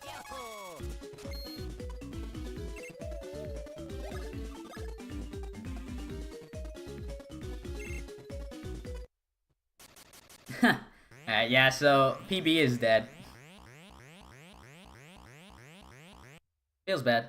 Yahoo! Alright, yeah, so PB is dead. Feels bad.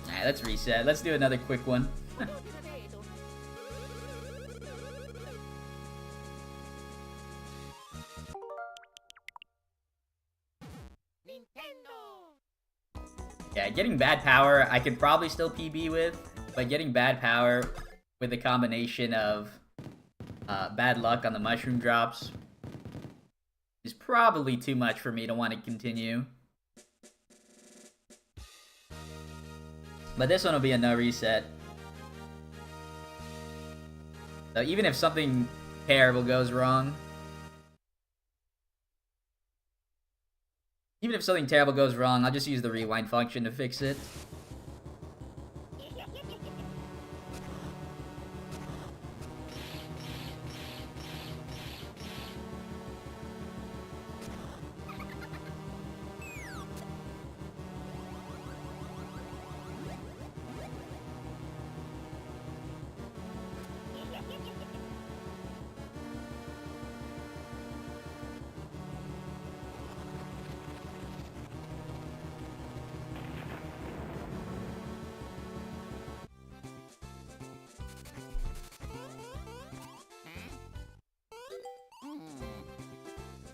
Alright, let's reset. Let's do another quick one. Nintendo. Yeah, getting bad power, I could probably still PB with, but getting bad power with a combination of bad luck on the mushroom drops is probably too much for me to want to continue. But this one will be a no reset. So even if something terrible goes wrong, I'll just use the rewind function to fix it.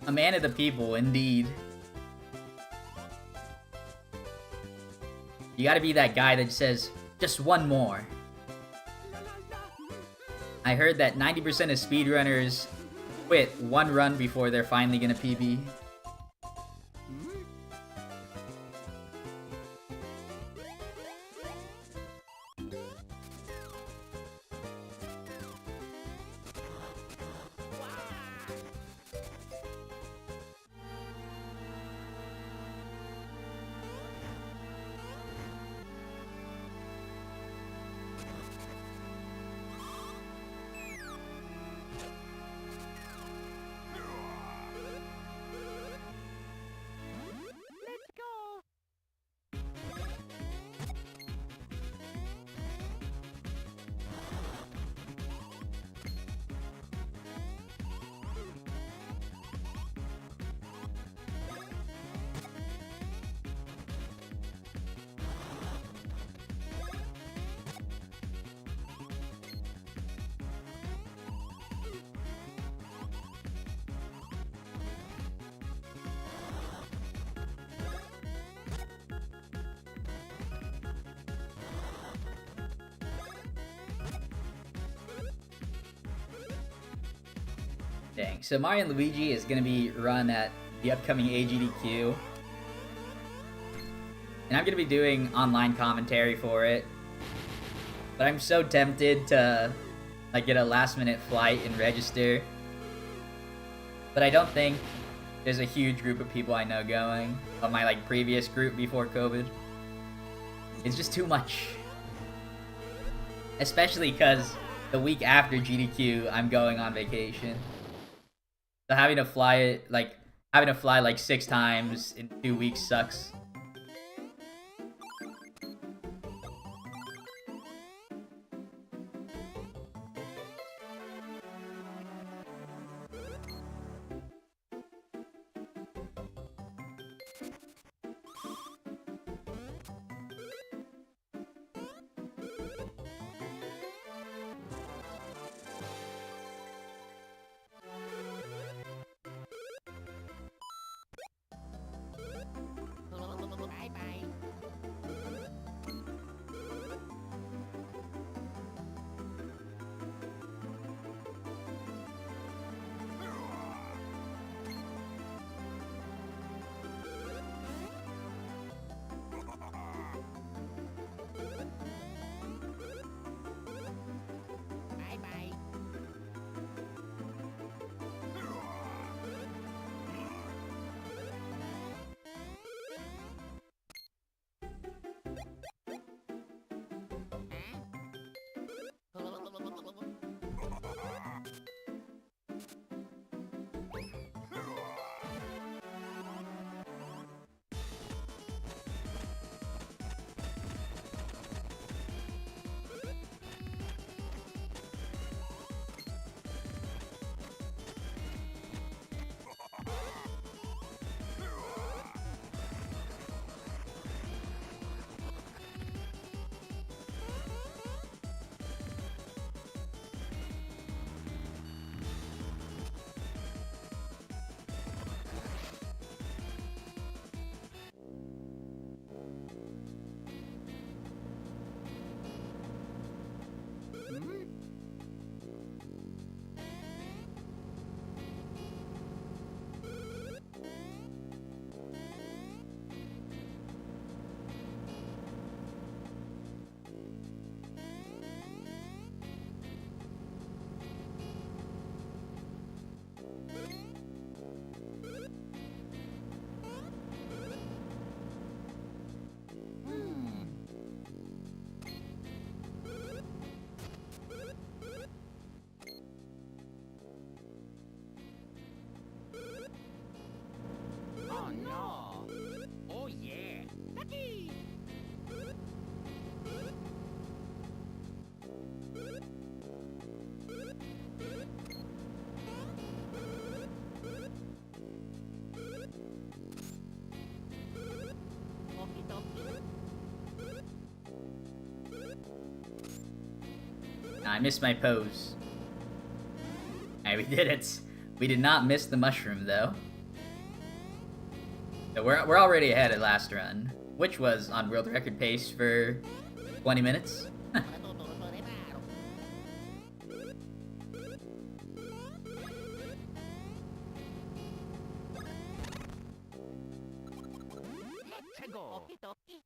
A man of the people, indeed. You gotta be that guy that says, just one more. I heard that 90% of speedrunners quit one run before they're finally gonna PB. Dang. So Mario and Luigi is gonna be run at the upcoming AGDQ. And I'm gonna be doing online commentary for it. But I'm so tempted to like get a last minute flight and register. But I don't think there's a huge group of people I know going. Of my like previous group before COVID. It's just too much. Especially because the week after GDQ, I'm going on vacation. So having to fly like 6 times in 2 weeks sucks. Bye bye. Bye bye. Oh no! Oh yeah! Lucky! Okie dokie. I missed my pose. Alright, we did it. We did not miss the mushroom though. So we're already ahead at last run, which was on world record pace for 20 minutes. Let's go! Okie dokie.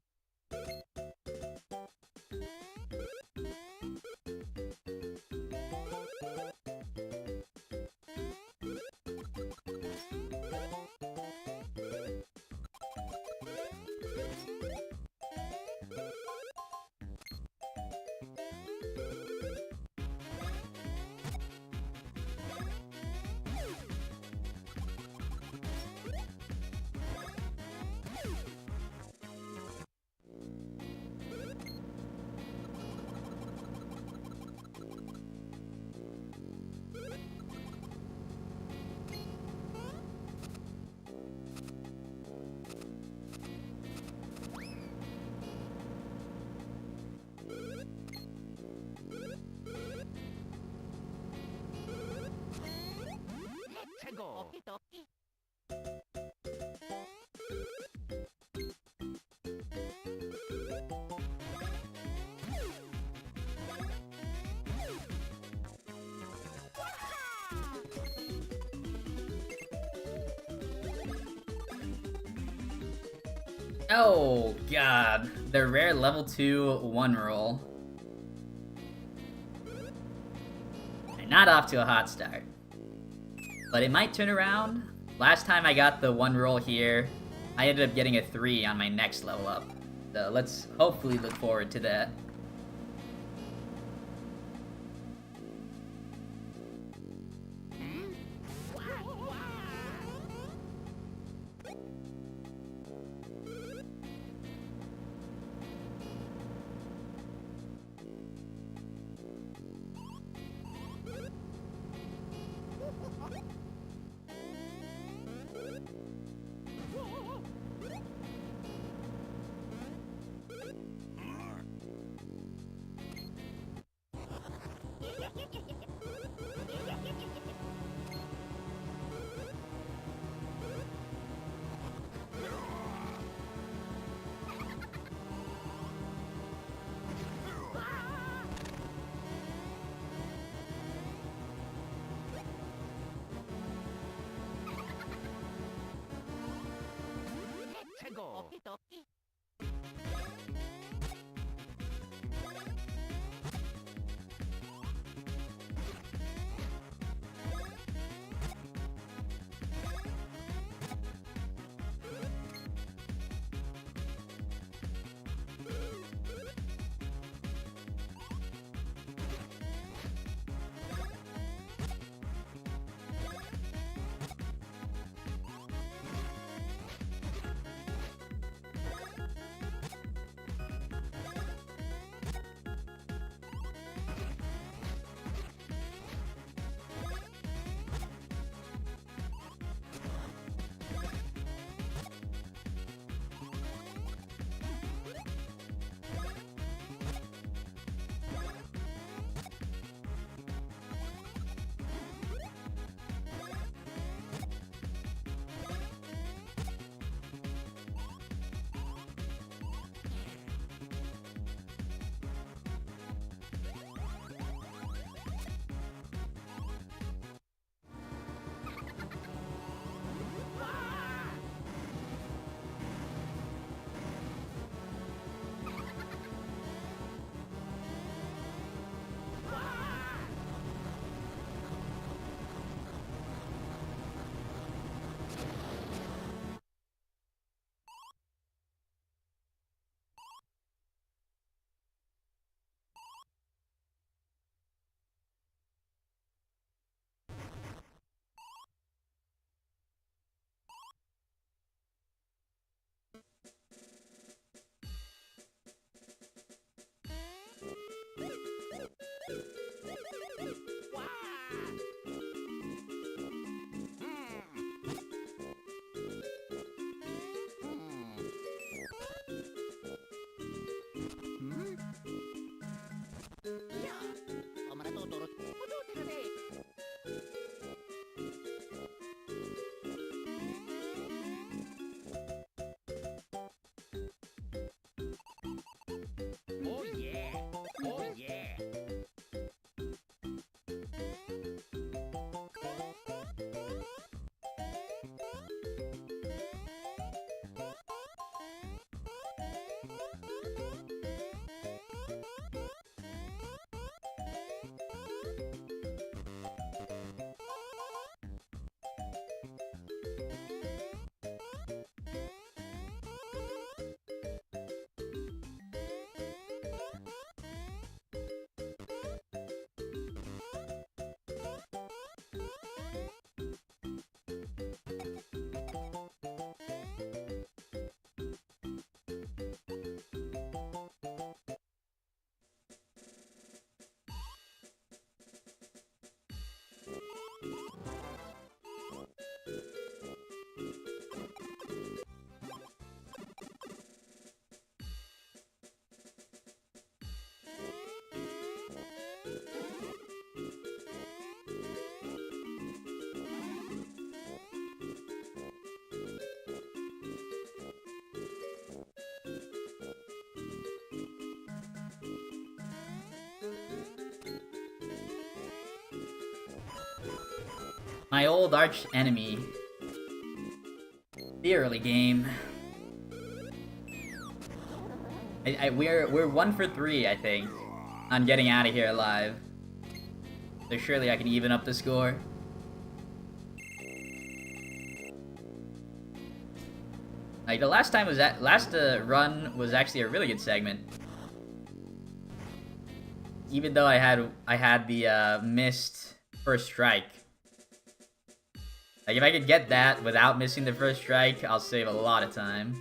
Oh god, the rare level 2 one roll. Not off to a hot start. But it might turn around. Last time I got the one roll here, I ended up getting a 3 on my next level up. So let's hopefully look forward to that. 최고. Oh yeah. Oh yeah. My old arch enemy. The early game. We're 1 for 3, I think, on getting out of here alive. So surely I can even up the score. Like the last time was that last run was actually a really good segment. Even though I had the missed first strike. Like if I could get that without missing the first strike, I'll save a lot of time.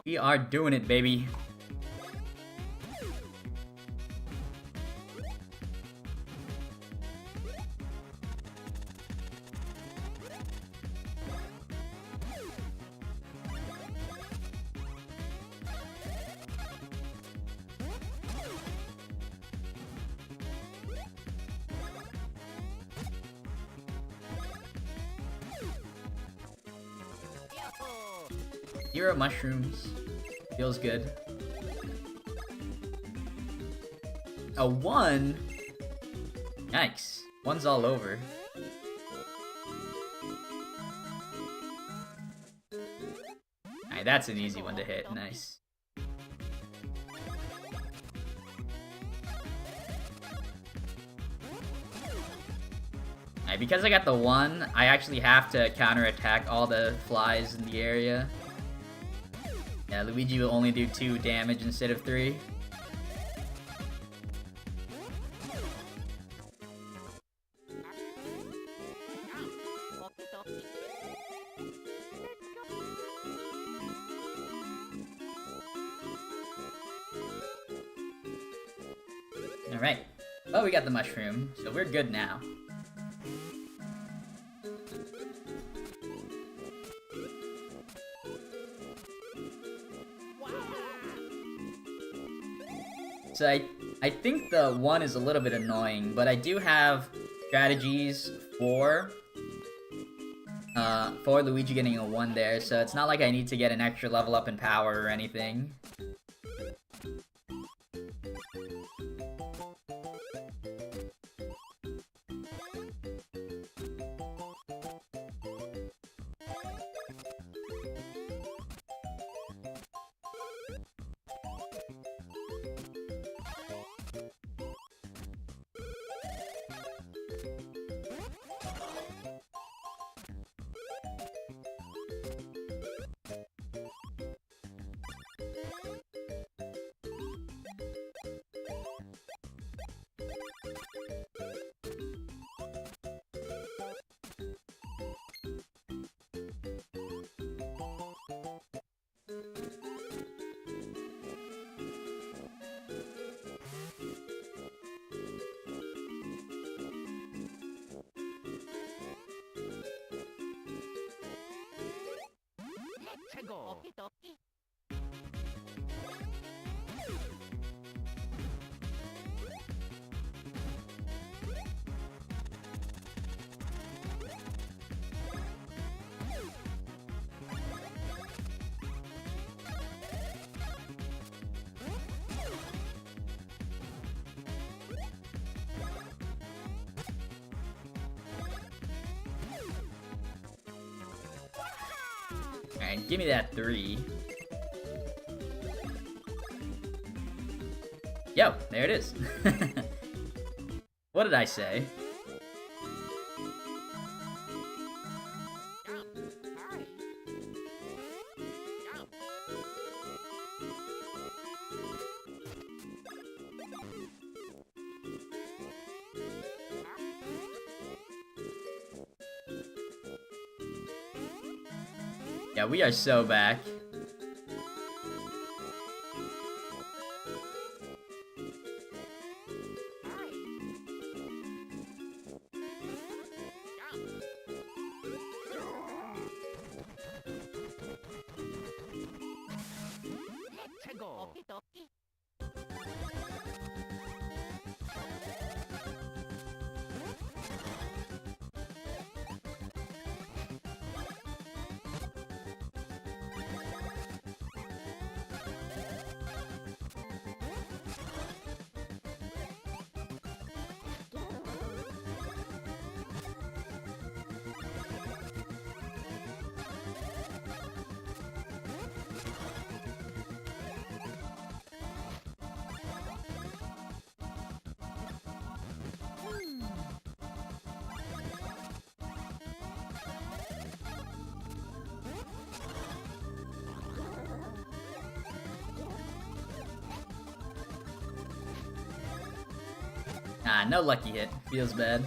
We are doing it, baby. Zero mushrooms. Feels good. A 1? Yikes. 1's all over. Alright, that's an easy one to hit. Nice. Alright, because I got the 1, I actually have to counterattack all the flies in the area. Yeah, Luigi will only do 2 damage instead of 3. Alright. Well, we got the mushroom, so we're good now. So I think the 1 is a little bit annoying, but I do have strategies for Luigi getting a 1 there, so it's not like I need to get an extra level up in power or anything. Let's go. Alright, give me that 3. Yo, there it is. What did I say? Yeah, we are so back. Let's go. Ah, no lucky hit. Feels bad.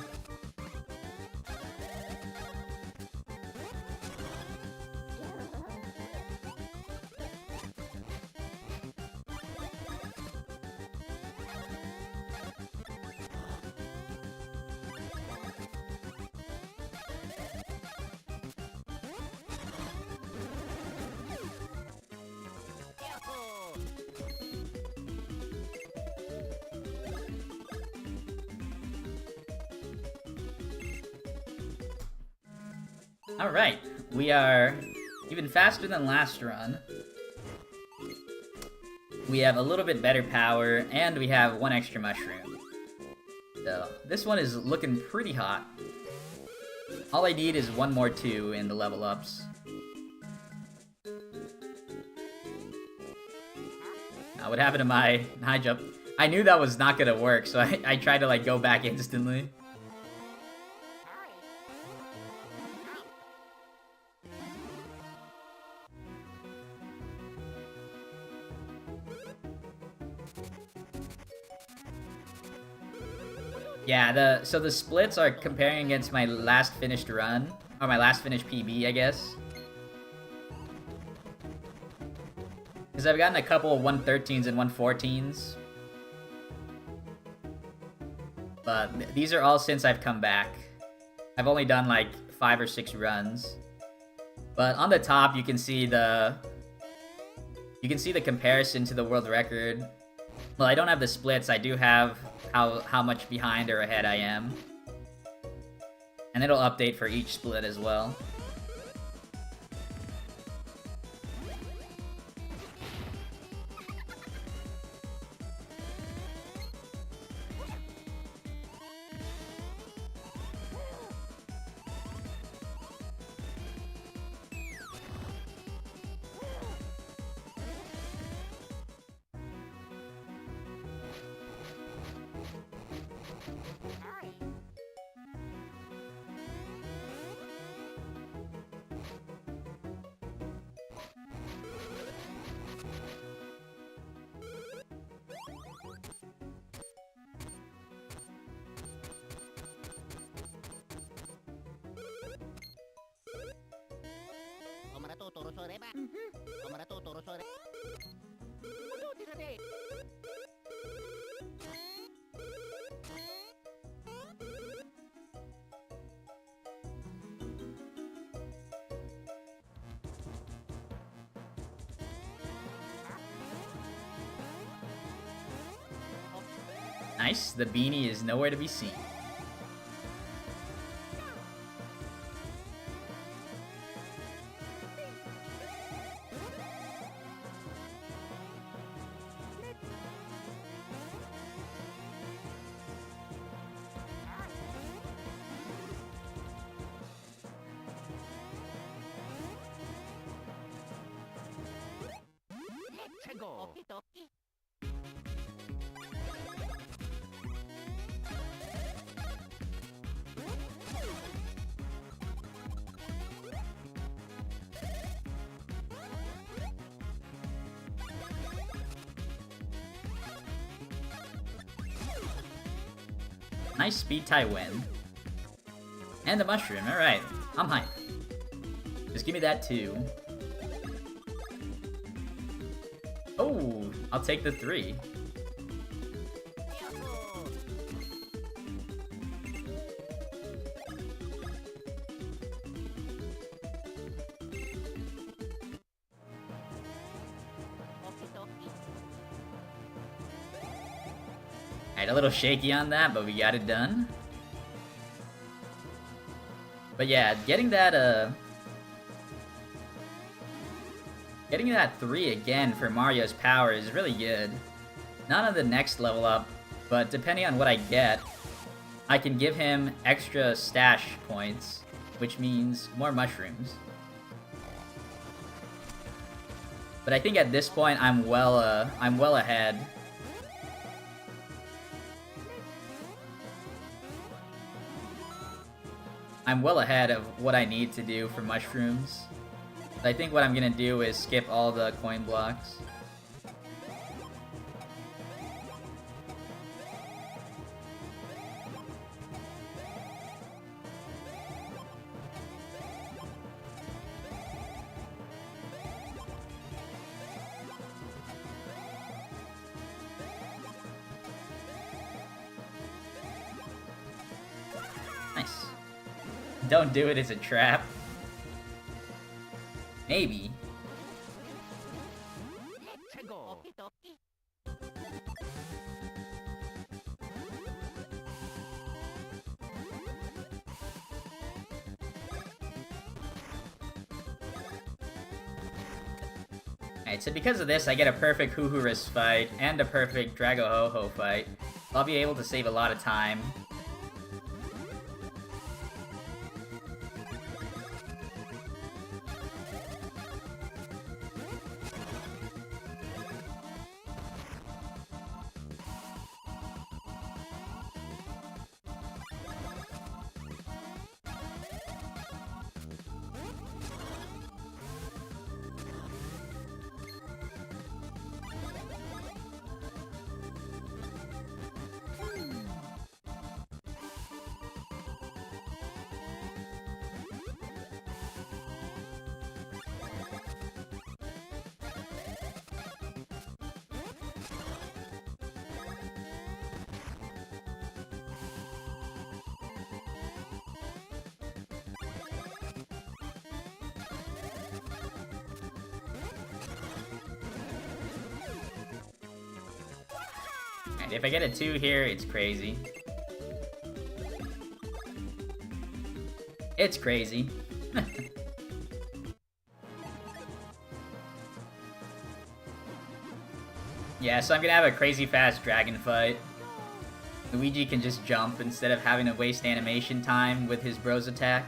Alright, we are even faster than last run. We have a little bit better power, and we have 1 extra mushroom. So, this one is looking pretty hot. All I need is 1 more 2 in the level ups. What happened to my high jump? I knew that was not gonna work, so I tried to like go back instantly. Yeah, so the splits are comparing against my last finished run, or my last finished PB, I guess. Because I've gotten a couple of 113s and 114s. But these are all since I've come back. I've only done like 5 or 6 runs. But on the top, you can see the comparison to the world record. Well, I don't have the splits. I do have how much behind or ahead I am. And it'll update for each split as well. Nice, the beanie is nowhere to be seen. 최고. Nice speed tie win. And the mushroom, alright. I'm hyped. Just give me that too. Oh, I'll take the 3. Alright, a little shaky on that, but we got it done. But yeah, getting that 3 again for Mario's power is really good. Not on the next level up, but depending on what I get, I can give him extra stash points, which means more mushrooms. But I think at this point I'm well ahead. I'm well ahead of what I need to do for mushrooms. I think what I'm gonna do is skip all the coin blocks. Nice. Don't do it, it's a trap. Maybe. 최고. Alright, so because of this, I get a perfect Huhurus fight and a perfect Drago-Ho-Ho fight. I'll be able to save a lot of time. Alright, if I get a 2 here, it's crazy. It's crazy. Yeah, so I'm gonna have a crazy fast dragon fight. Luigi can just jump instead of having to waste animation time with his bro's attack.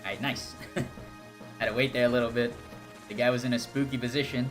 Alright, nice. Had to wait there a little bit. The guy was in a spooky position.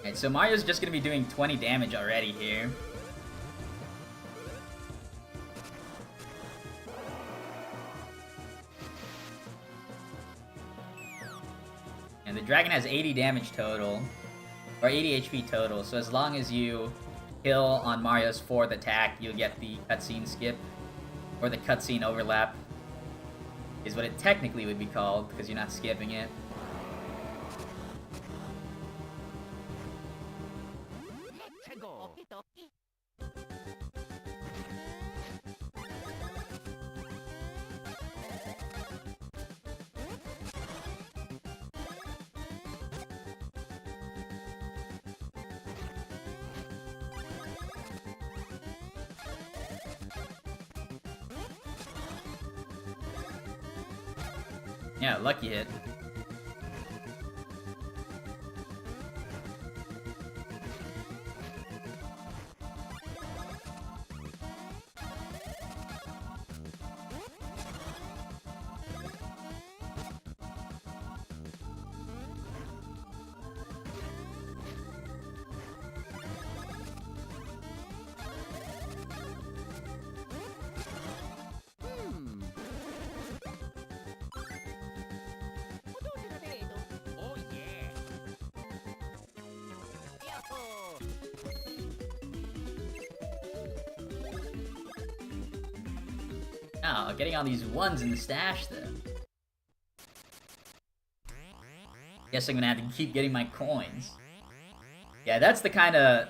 Alright, so Mario's just gonna be doing 20 damage already here. And the dragon has 80 damage total, or 80 HP total, so as long as you kill on Mario's 4th attack, you'll get the cutscene skip, or the cutscene overlap, is what it technically would be called, because you're not skipping it. 최고. Yeah, lucky hit. Oh yeah. Yahoo. Oh, getting all these ones in the stash, though. Guess I'm gonna have to keep getting my coins. Yeah, that's the kind of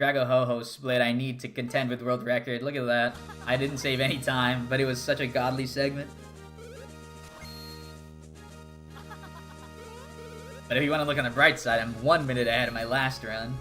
Drago Ho-Ho split I need to contend with world record. Look at that. I didn't save any time, but it was such a godly segment. But if you want to look on the bright side, I'm 1 minute ahead of my last run.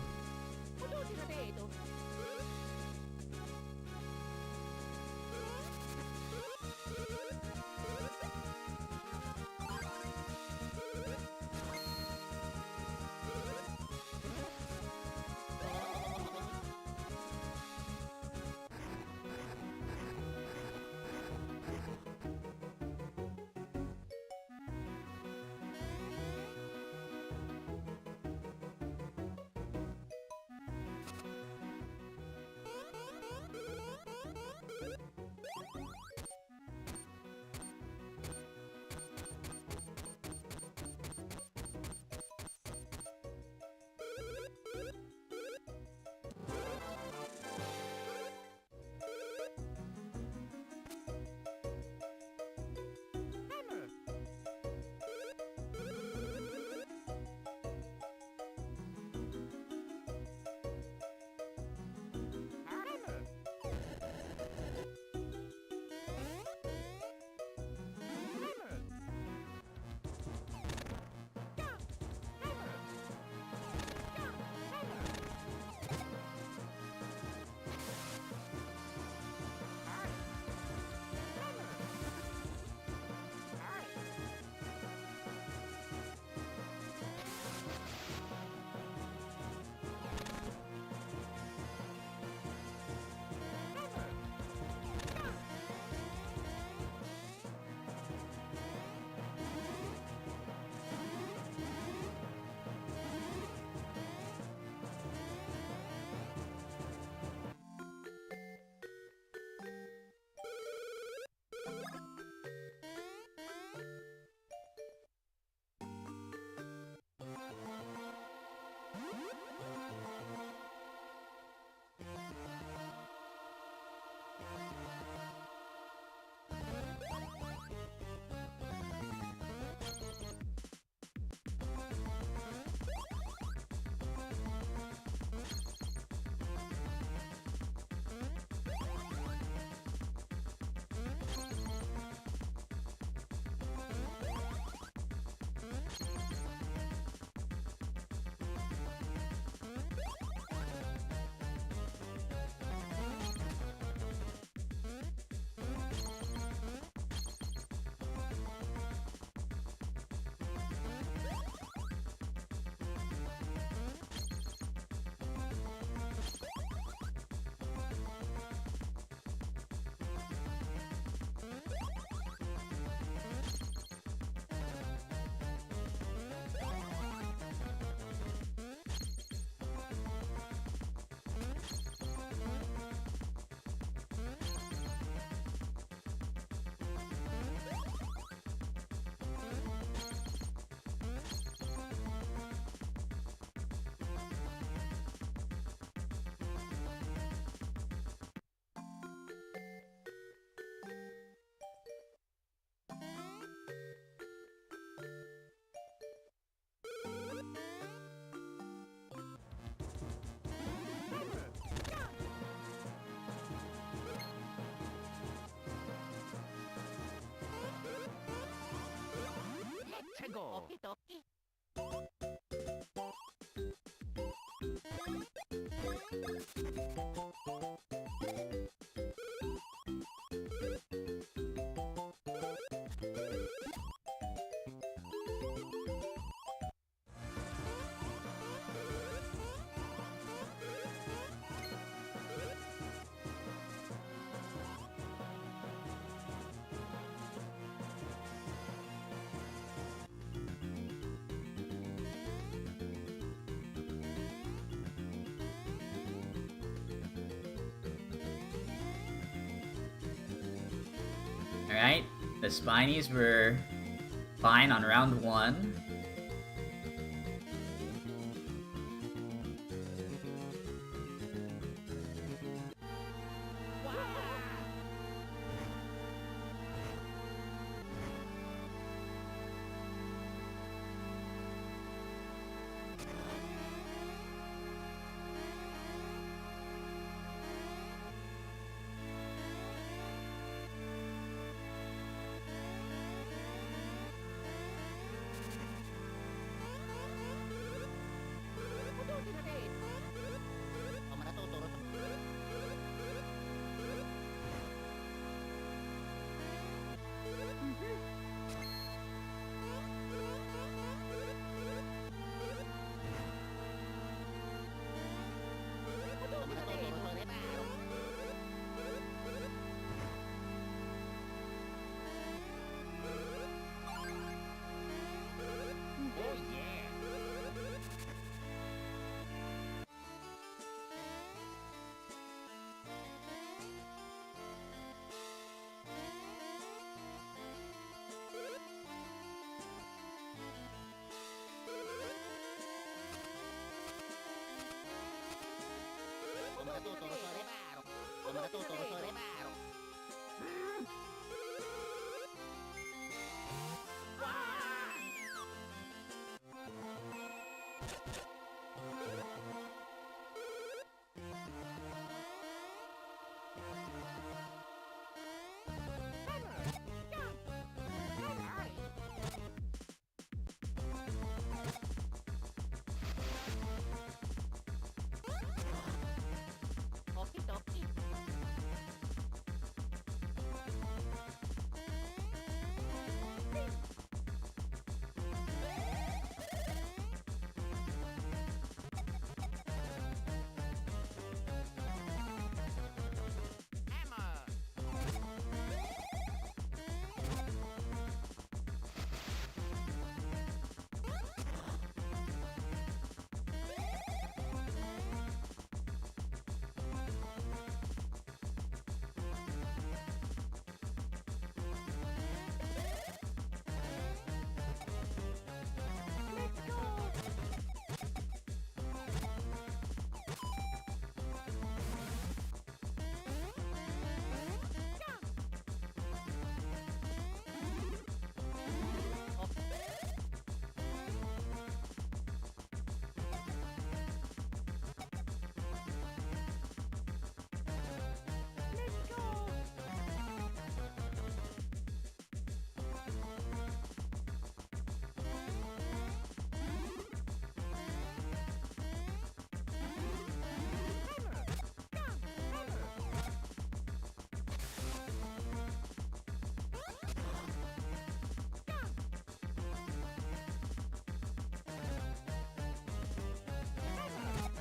Alright, the Spinies were fine on round 1. Oh yeah. Okie dokie. Hammer.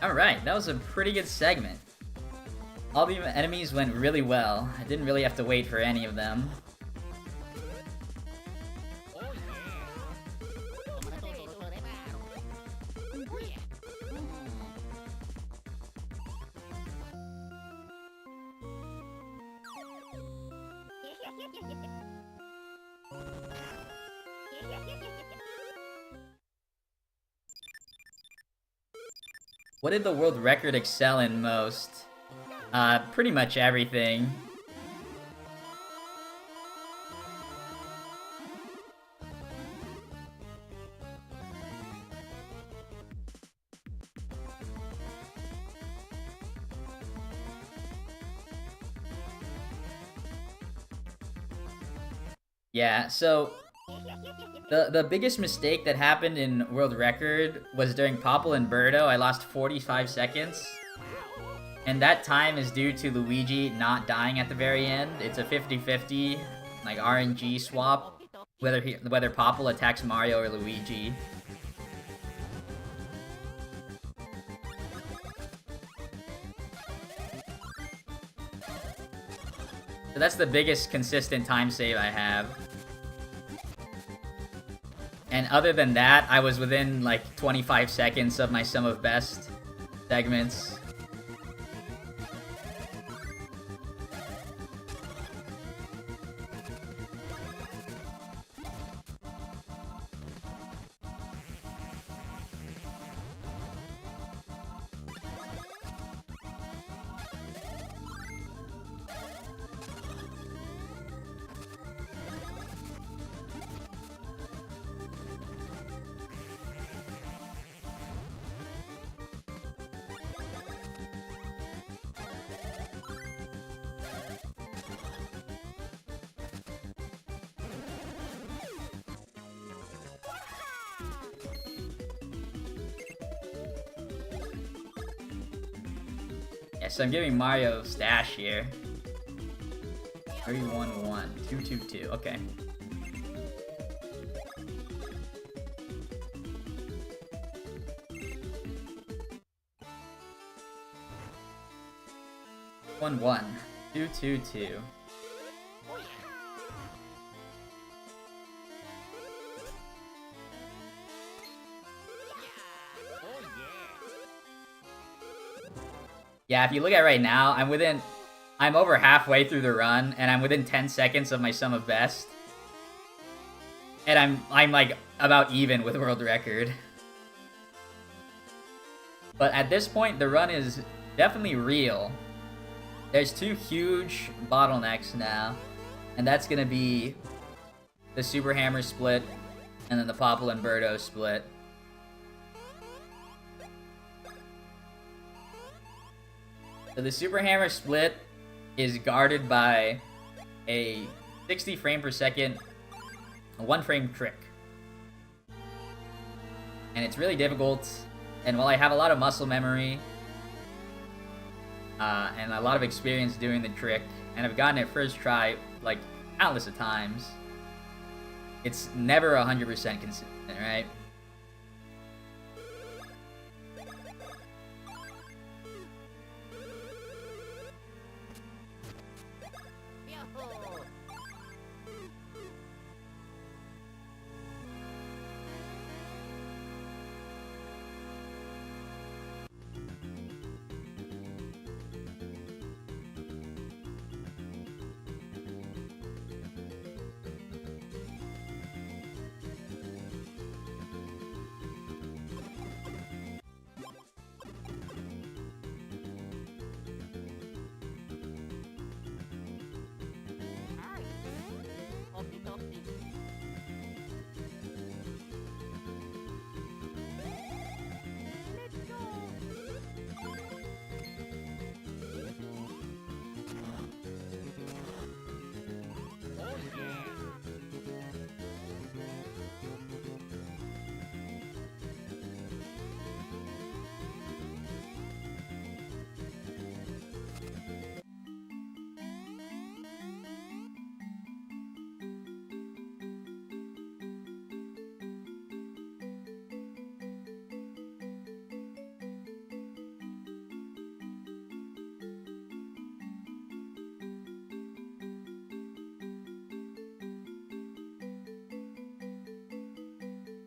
Alright, that was a pretty good segment. All the enemies went really well. I didn't really have to wait for any of them. Oh yeah. What did the world record excel in most? Pretty much everything. Yeah, so the biggest mistake that happened in world record was during Popple and Birdo. I lost 45 seconds. And that time is due to Luigi not dying at the very end. It's a 50-50 like RNG swap, whether Popple attacks Mario or Luigi. So that's the biggest consistent time save I have. And other than that, I was within like 25 seconds of my sum of best segments. so I'm giving Mario stash here. 3-1-1, 2-2-2. Okay. One one, 2-2-2. Oh yeah. Oh yeah. Yeah, if you look at right now, I'm over halfway through the run, and I'm within 10 seconds of my sum of best. And I'm like about even with world record. But at this point, the run is definitely real. There's two huge bottlenecks now, and that's gonna be the Super Hammer split and then the Popple and Birdo split. So the Super Hammer split is guarded by a 60 frame per second, a 1 frame trick. And it's really difficult, and while I have a lot of muscle memory, and a lot of experience doing the trick, and I've gotten it first try, like, countless of times, it's never 100% consistent, right? Yo-ho. Alright. Okie dokie. Let's go. Oh yeah.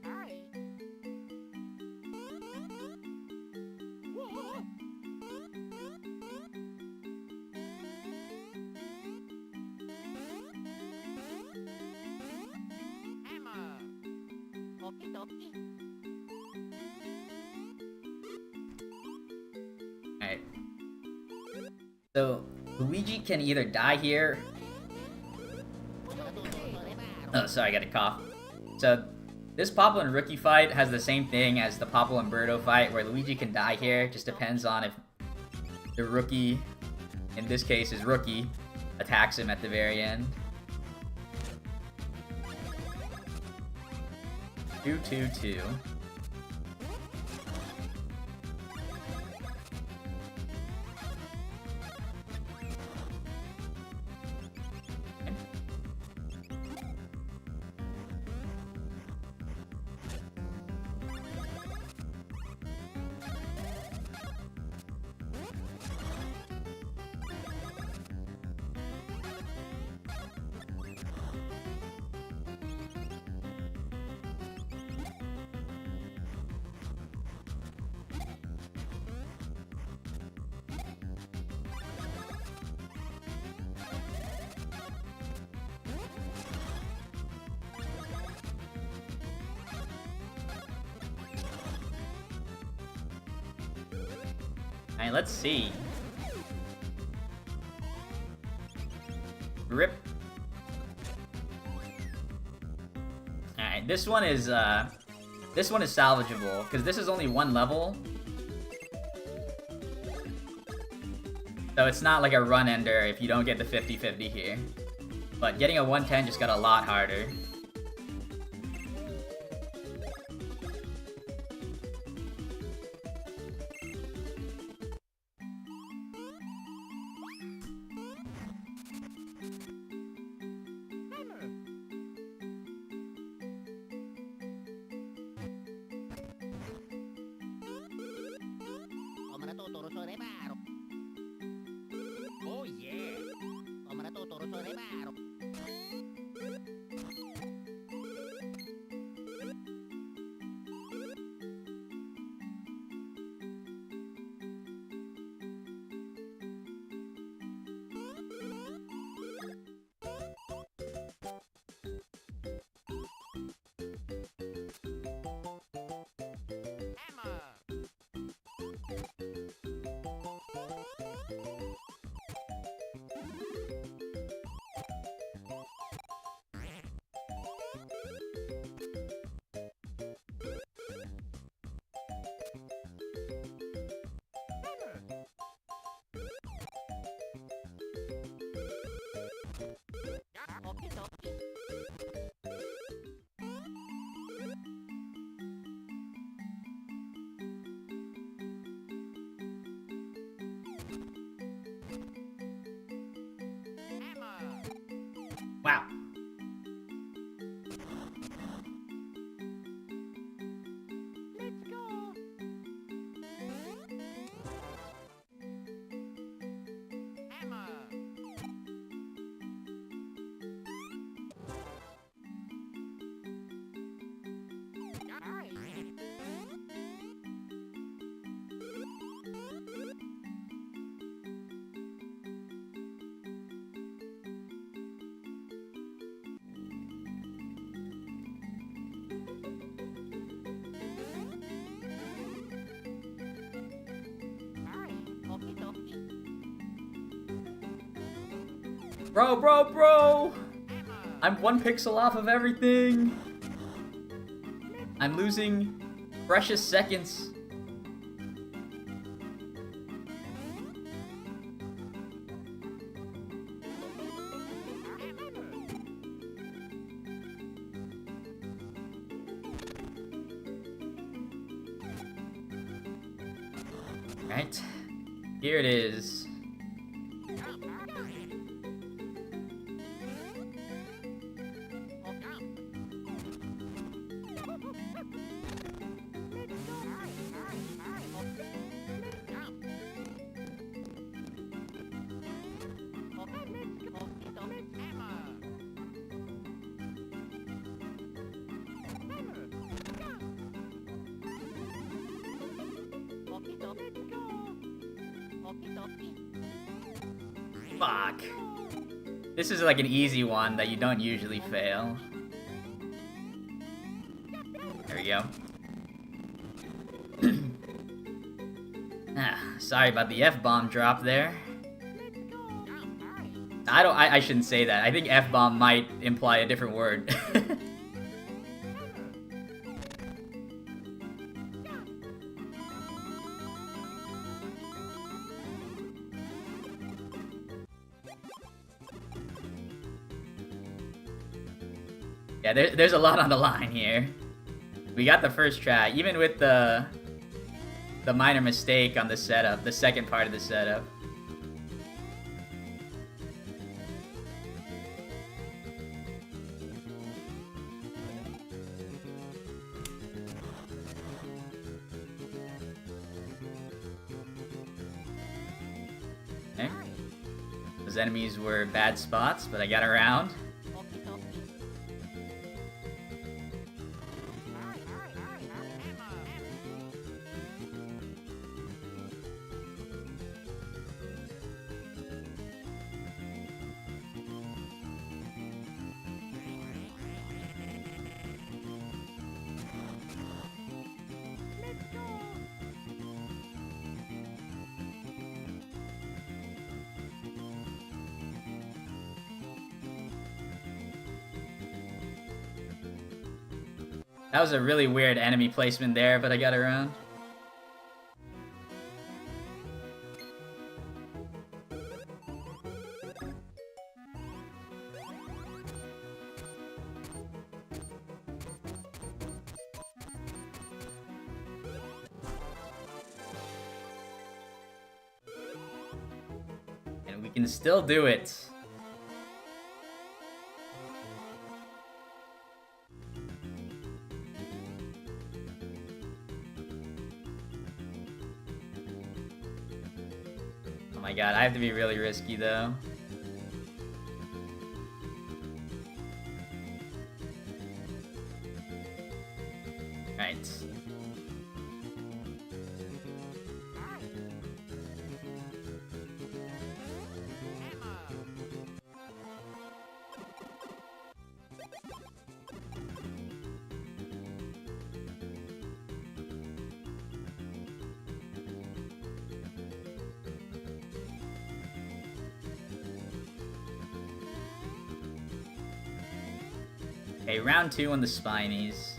Alright. Whoa. Hammer. Okie dokie. Alright. So, Luigi can either die here. Oh, sorry, I got a cough. So, this Popple and Rookie fight has the same thing as the Popple and Birdo fight, where Luigi can die here. Just depends on if the Rookie, in this case is Rookie, attacks him at the very end. 2-2-2. Alright, let's see. Rip. Alright, this one is salvageable, because this is only one level. So it's not like a run ender if you don't get the 50-50 here. But getting a 110 just got a lot harder. Totoro Sorebaro. Oh yeah. Tomara Totoro Sorebaro. Hammer. Okie dokie. Hammer. Wow. Let's go. Hammer. Okie dokie. Bro! Hammer. I'm 1 pixel off of everything! I'm losing precious seconds. Right. Here it is. Fuck. This is like an easy one that you don't usually fail. There we go. Sorry about the F-bomb drop there. I shouldn't say that. I think F-bomb might imply a different word. Yeah, there's a lot on the line here. We got the first try, even with the minor mistake on the setup, the second part of the setup. Okay. Those enemies were bad spots, but I got around. That was a really weird enemy placement there, but I got around. And we can still do it. my god, I have to be really risky though. Right. Okay, round 2 on the Spinies.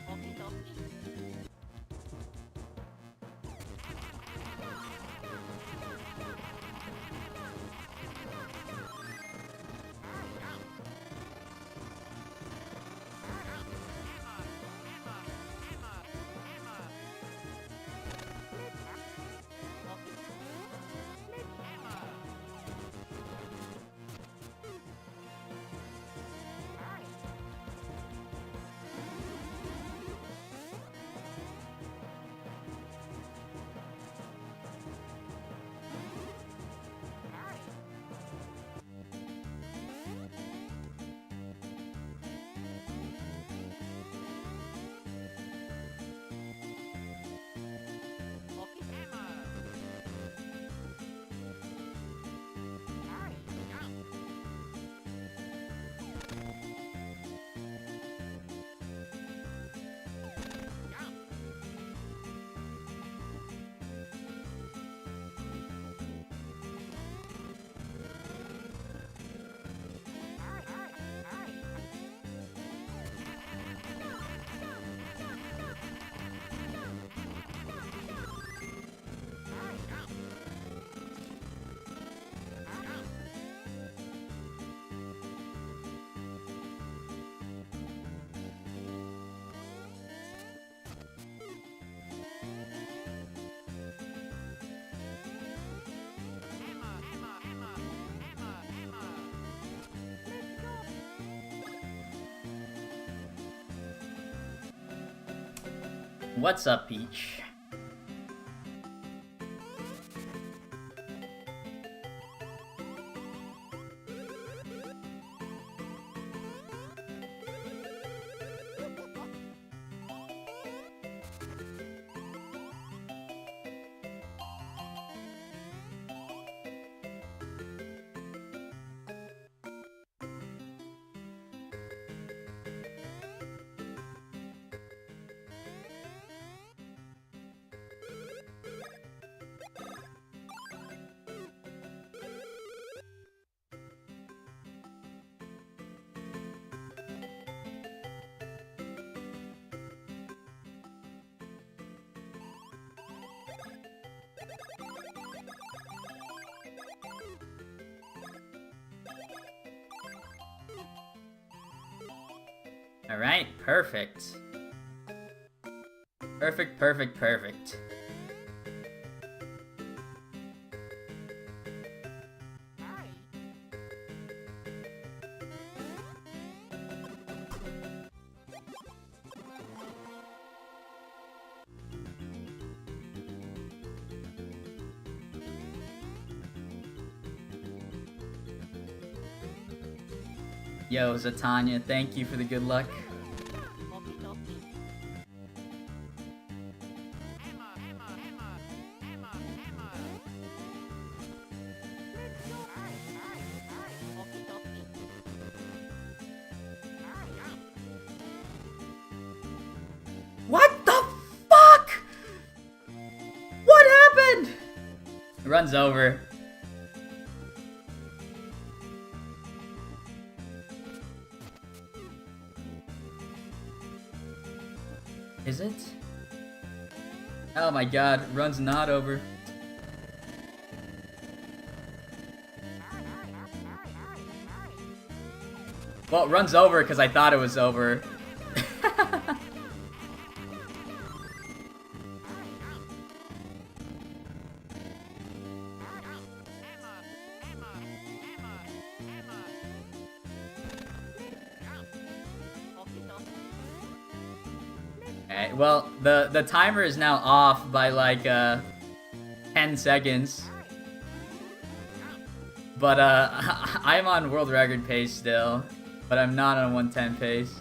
Okie dokie. What's up, Peach? Alright, perfect. Perfect, perfect, perfect. Yo, Zatanya, thank you for the good luck. Okie dokie. Okie dokie. What the fuck? What happened? It runs over. Is it? Oh my god, run's not over. Well, it runs over because I thought it was over. Alright, well, the timer is now off by like 10 seconds. But I'm on world record pace still, but I'm not on 110 pace.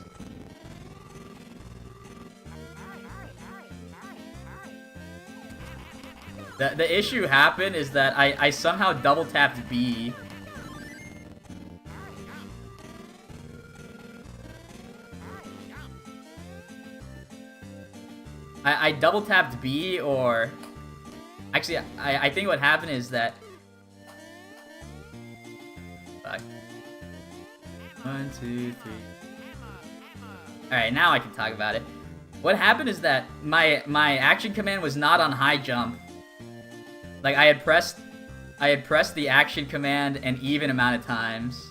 The issue happened is that I somehow double tapped B. I double tapped B, or actually I think what happened is that, fuck. 1, 2, 3. Alright, now I can talk about it. What happened is that my action command was not on high jump. Like I had pressed the action command an even amount of times.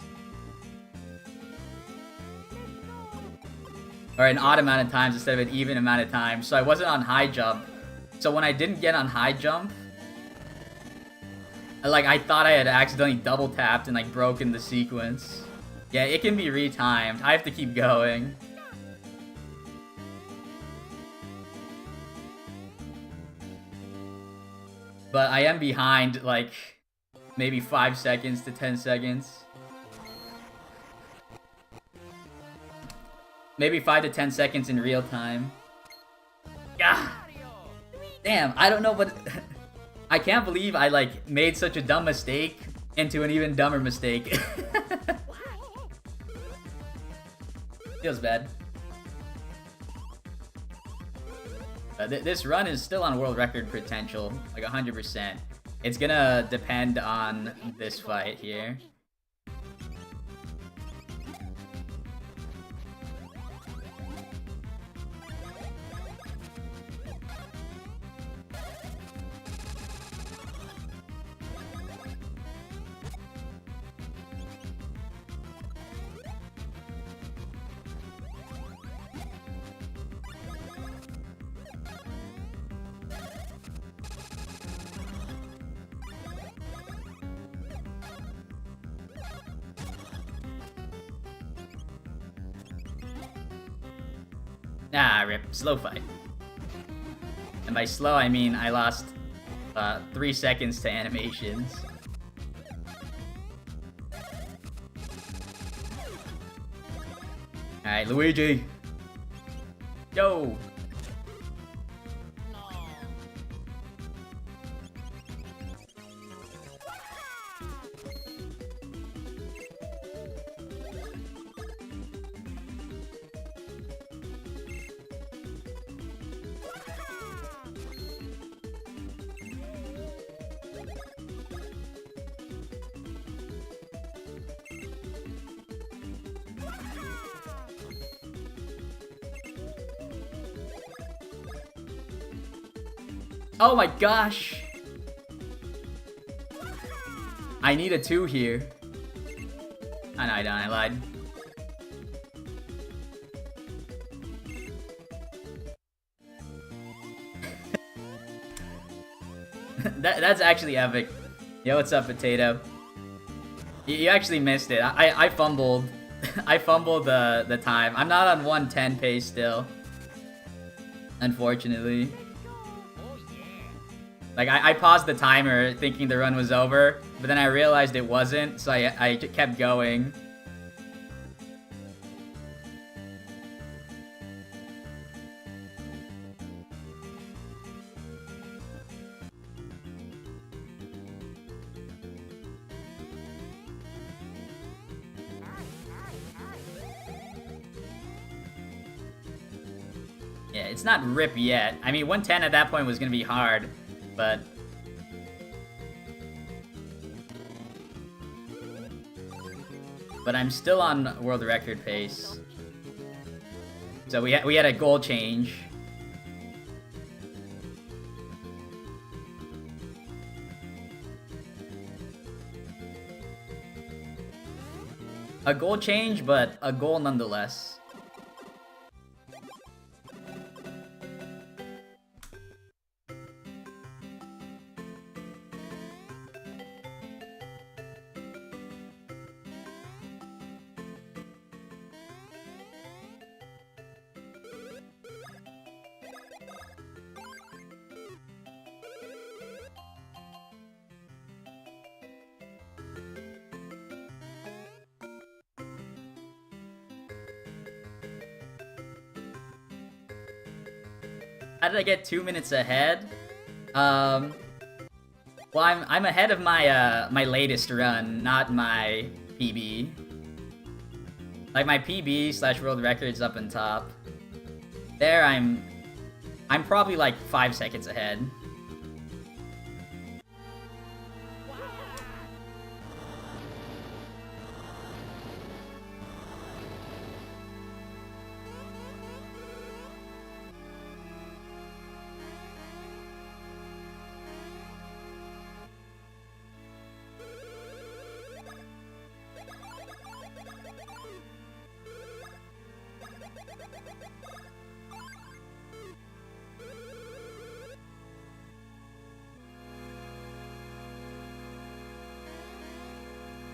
Or an odd amount of times instead of an even amount of times. So I wasn't on high jump. So when I didn't get on high jump, like I thought I had accidentally double tapped and like broken the sequence. Yeah, it can be retimed. I have to keep going. But I am behind like maybe 5 seconds to 10 seconds. Maybe 5 to 10 seconds in real time. Yeah. Damn, I don't know what... I can't believe I, like, made such a dumb mistake into an even dumber mistake. Feels bad. This run is still on world record potential, like 100%. It's gonna depend on this fight here. Ah, rip. Slow fight. And by slow, I mean I lost 3 seconds to animations. Alright, Luigi. Yo! Oh my gosh! I need a 2 here. Oh, no, I don't. I lied. That's actually epic. Yo, what's up, Potato? You actually missed it. I fumbled. I fumbled the time. I'm not on 110 pace still. Unfortunately. Like, I paused the timer thinking the run was over, but then I realized it wasn't, so I kept going. Yeah, it's not rip yet. I mean, 110 at that point was gonna be hard. But I'm still on world record pace. So we had a goal change. A goal change, but a goal nonetheless. How did I get 2 minutes ahead? Well, I'm ahead of my my latest run, not my PB. Like my PB / world record's up on top. There, I'm probably like 5 seconds ahead.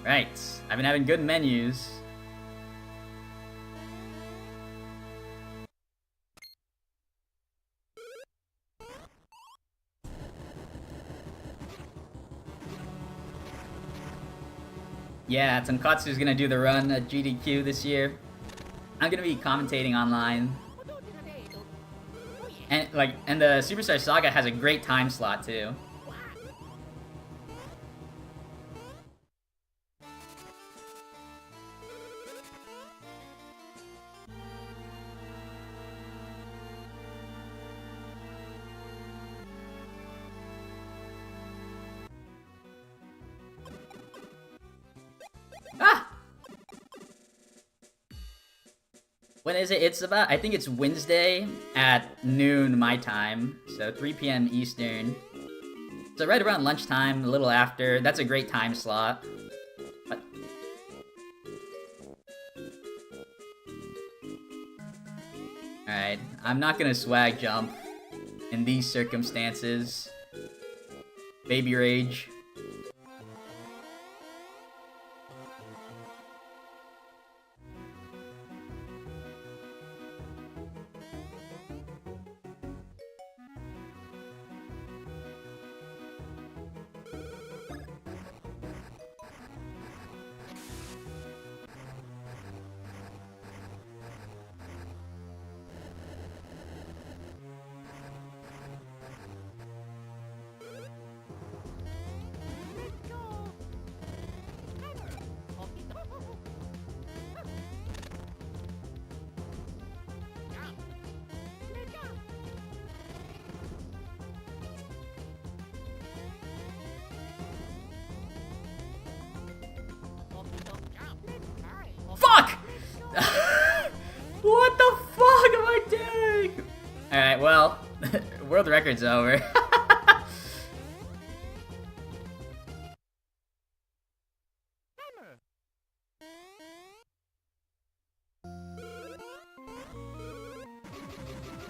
Right, I've been having good menus. Yeah, Tonkatsu's gonna do the run at GDQ this year. I'm gonna be commentating online. And the Superstar Saga has a great time slot too. Ah! When is it? It's about, I think it's Wednesday at noon my time, so 3 p.m. Eastern. So right around lunchtime, a little after. That's a great time slot. What? Alright, I'm not gonna swag jump in these circumstances. Baby rage. Fuck! What the fuck am I doing? Alright, well, world record's over.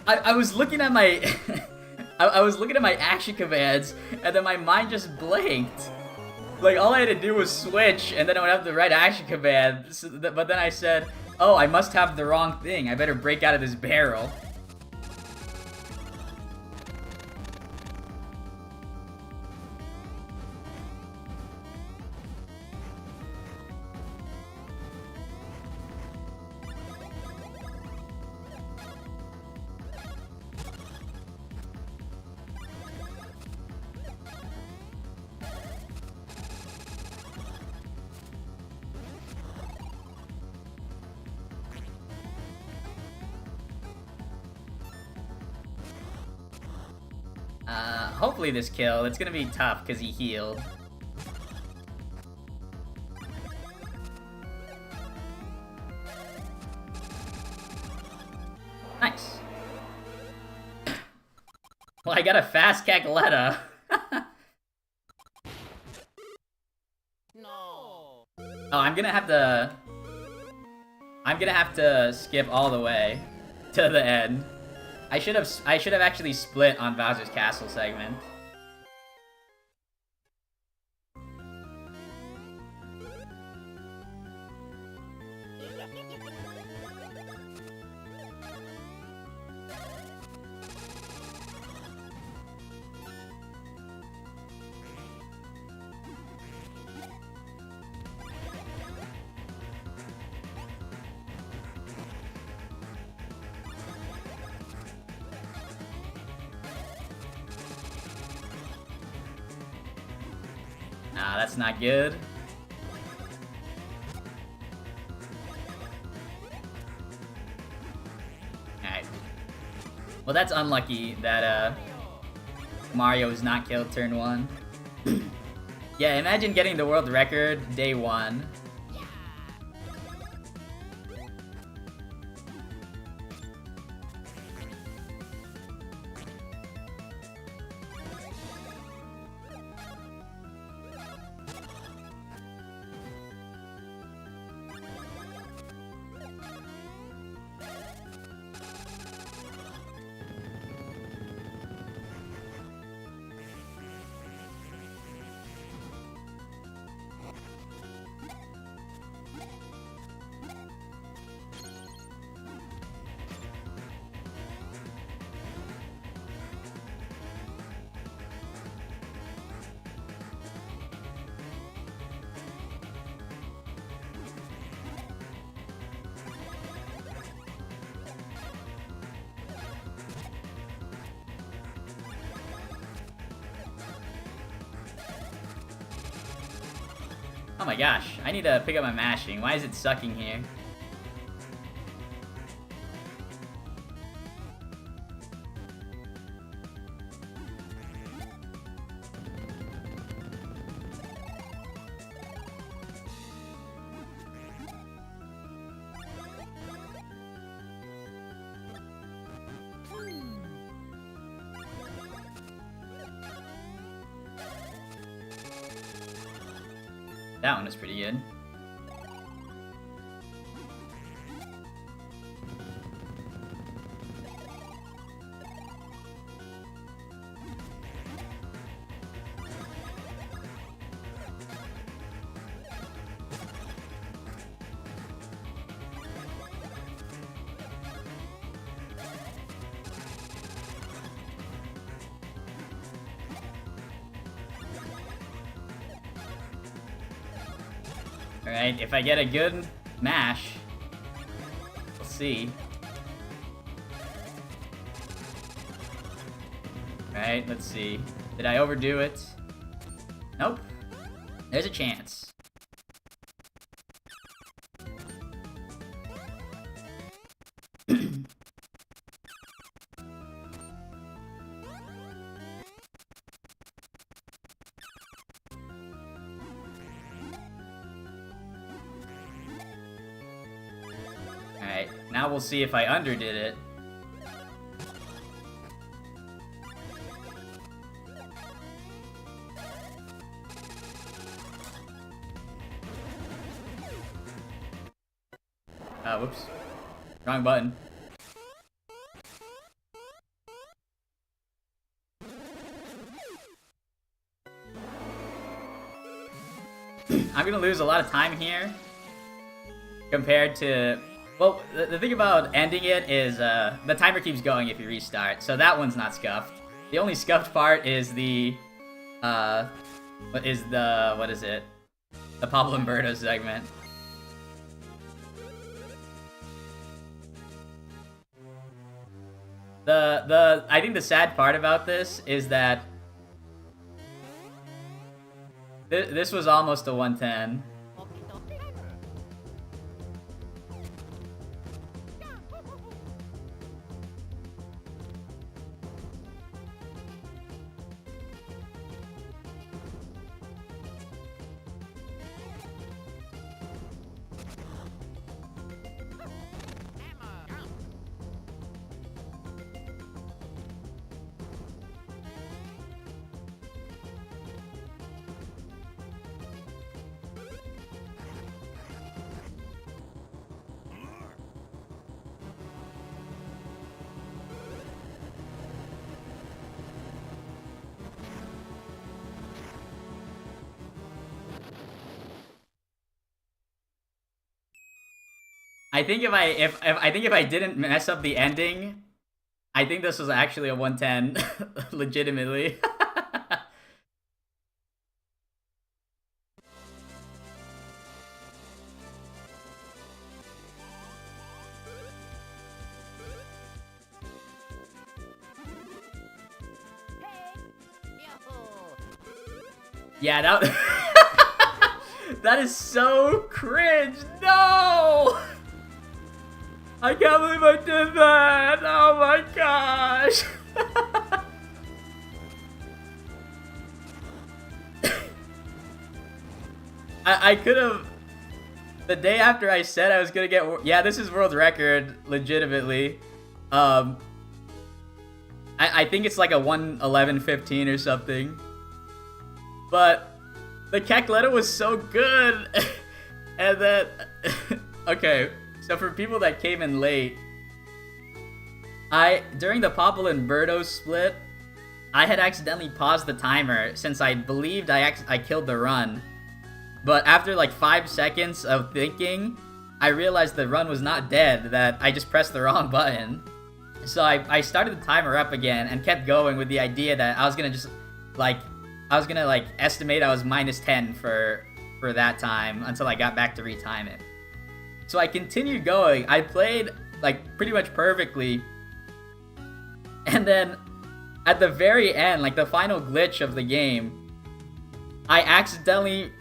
I was looking at my I was looking at my action commands and then my mind just blanked. Like, all I had to do was switch, and then I would have the right action command, but then I said, oh, I must have the wrong thing. I better break out of this barrel. Hopefully this kill. It's gonna be tough because he healed. Nice. Well, I got a fast Cackletta. No. Oh, I'm gonna have to skip all the way to the end. I should have actually split on Bowser's Castle segment. that's not good. Alright. Well, that's unlucky that, Mario was not killed turn 1. Yeah, imagine getting the world record day 1. Oh my gosh, I need to pick up my mashing. Why is it sucking here? That one was pretty good. Alright, if I get a good mash, we'll see. Alright, let's see. Did I overdo it? Nope. There's a chance. Alright, now we'll see if I underdid it. Whoops. Wrong button. I'm gonna lose a lot of time here compared to... Well, the thing about ending it is the timer keeps going if you restart, so that one's not scuffed. The only scuffed part is the... what is it? The Pablo Umberto segment. I think the sad part about this is that this was almost a 110. I think if I didn't mess up the ending, I think this was actually a 110, legitimately. Yeah, that That is so cringe. No! I can't believe I did that. Oh my gosh. I could have... The day after I said I was gonna get... Yeah, this is world record, legitimately. I think it's like a 1:11:15 or something. But the Cackletta was so good. And then... Okay, so for people that came in late, during the Popple and Birdo split, I had accidentally paused the timer since I believed I killed the run. But after like 5 seconds of thinking, I realized the run was not dead, that I just pressed the wrong button. So I started the timer up again and kept going with the idea that I was gonna just estimate I was -10 for that time until I got back to retime it. So I continued going. I played like pretty much perfectly. And then at the very end, like the final glitch of the game, I accidentally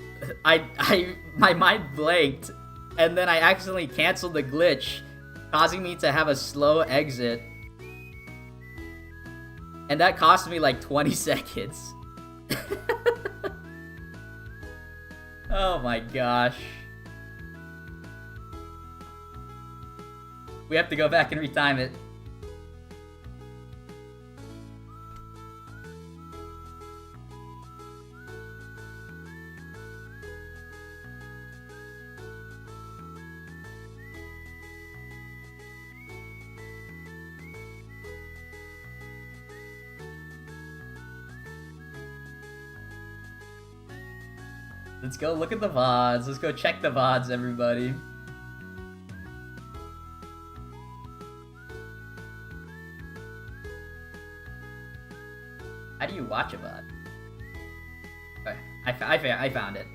my mind blanked, and then I accidentally canceled the glitch, causing me to have a slow exit. And that cost me like 20 seconds. Oh my gosh. We have to go back and retime it. Let's go look at the VODs. Let's go check the VODs, everybody. How do you watch a VOD? Okay, I found it.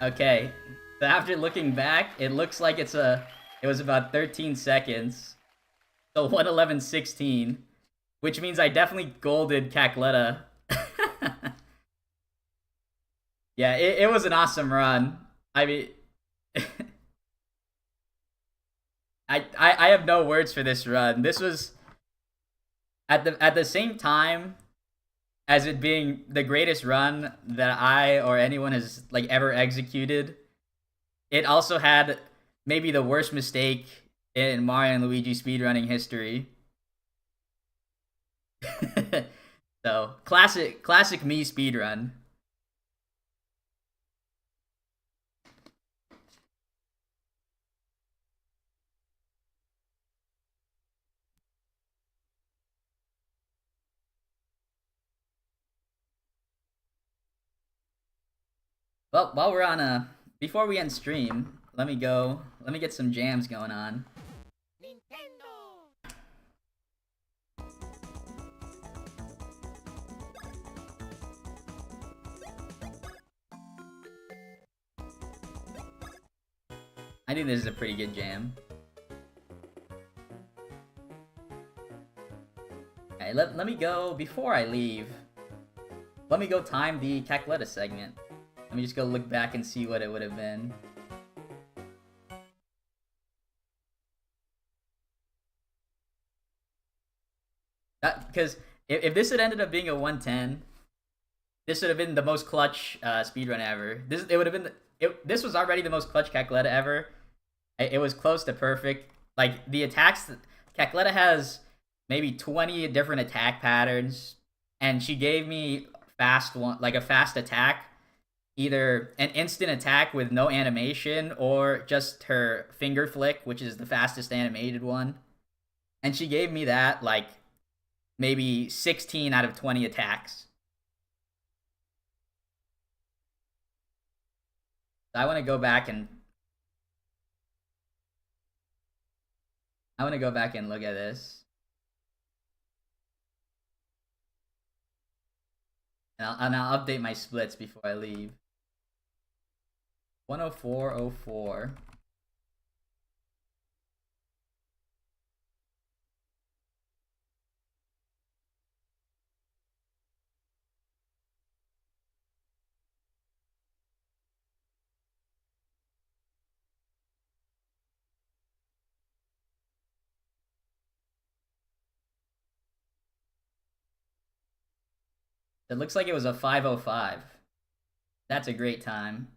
Okay, so after looking back, it looks like it was about 13 seconds. So 1:11:16, which means I definitely golded Cackletta. Yeah, it was an awesome run. I mean, I have no words for this run. This was at the same time as it being the greatest run that I or anyone has like ever executed. It also had maybe the worst mistake in Mario and Luigi speedrunning history. So, classic me speedrun. Well, while we're on before we end stream, let me get some jams going on. Nintendo. I think this is a pretty good jam. Okay, let me go, before I leave, let me go time the Cackletta segment. Let me just go look back and see what it would have been. Because if this had ended up being a 110, this would have been the most clutch speedrun ever. This was already the most clutch Cackletta ever. It was close to perfect. Like the attacks, Cackletta has maybe 20 different attack patterns, and she gave me a fast attack either an instant attack with no animation or just her finger flick, which is the fastest animated one. And she gave me that like maybe 16 out of 20 attacks. I want to go back and look at this. And I'll update my splits before I leave. 104.04. It looks like it was a 5:05. That's a great time.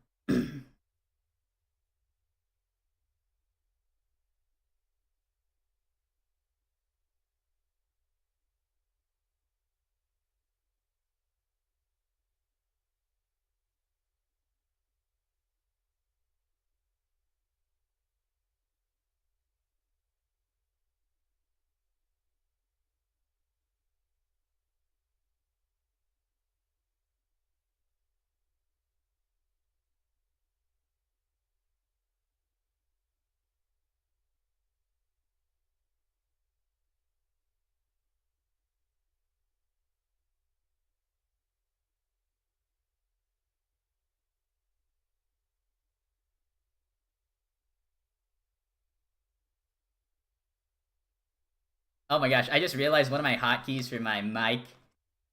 Oh my gosh, I just realized one of my hotkeys for my mic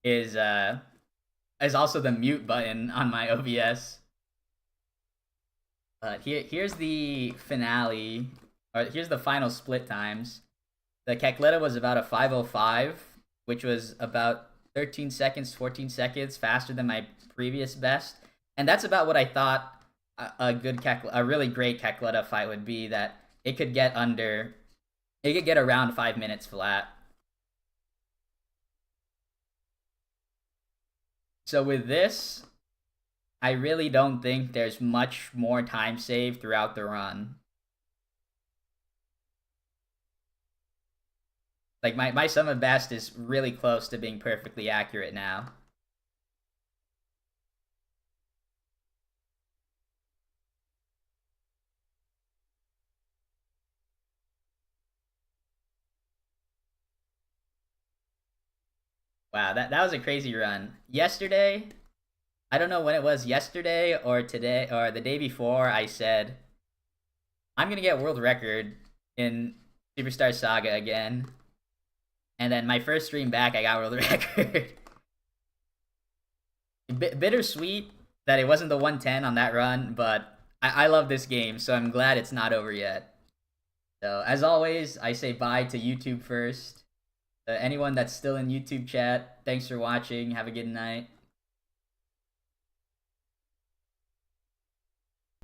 is also the mute button on my OBS. But here's the finale, or here's the final split times. The Kecletta was about a 5:05, which was about 13 seconds, 14 seconds faster than my previous best. And that's about what I thought a really great Kecletta fight would be, that it could get around 5 minutes flat. So with this, I really don't think there's much more time saved throughout the run. Like, my sum of best is really close to being perfectly accurate now. Wow, that was a crazy run. Yesterday, I don't know when it was, yesterday or today or the day before, I said I'm gonna get world record in Superstar Saga again. And then my first stream back, I got world record. Bittersweet that it wasn't the 110 on that run, but I love this game, so I'm glad it's not over yet. So, as always, I say bye to YouTube first. Anyone that's still in YouTube chat, thanks for watching. Have a good night.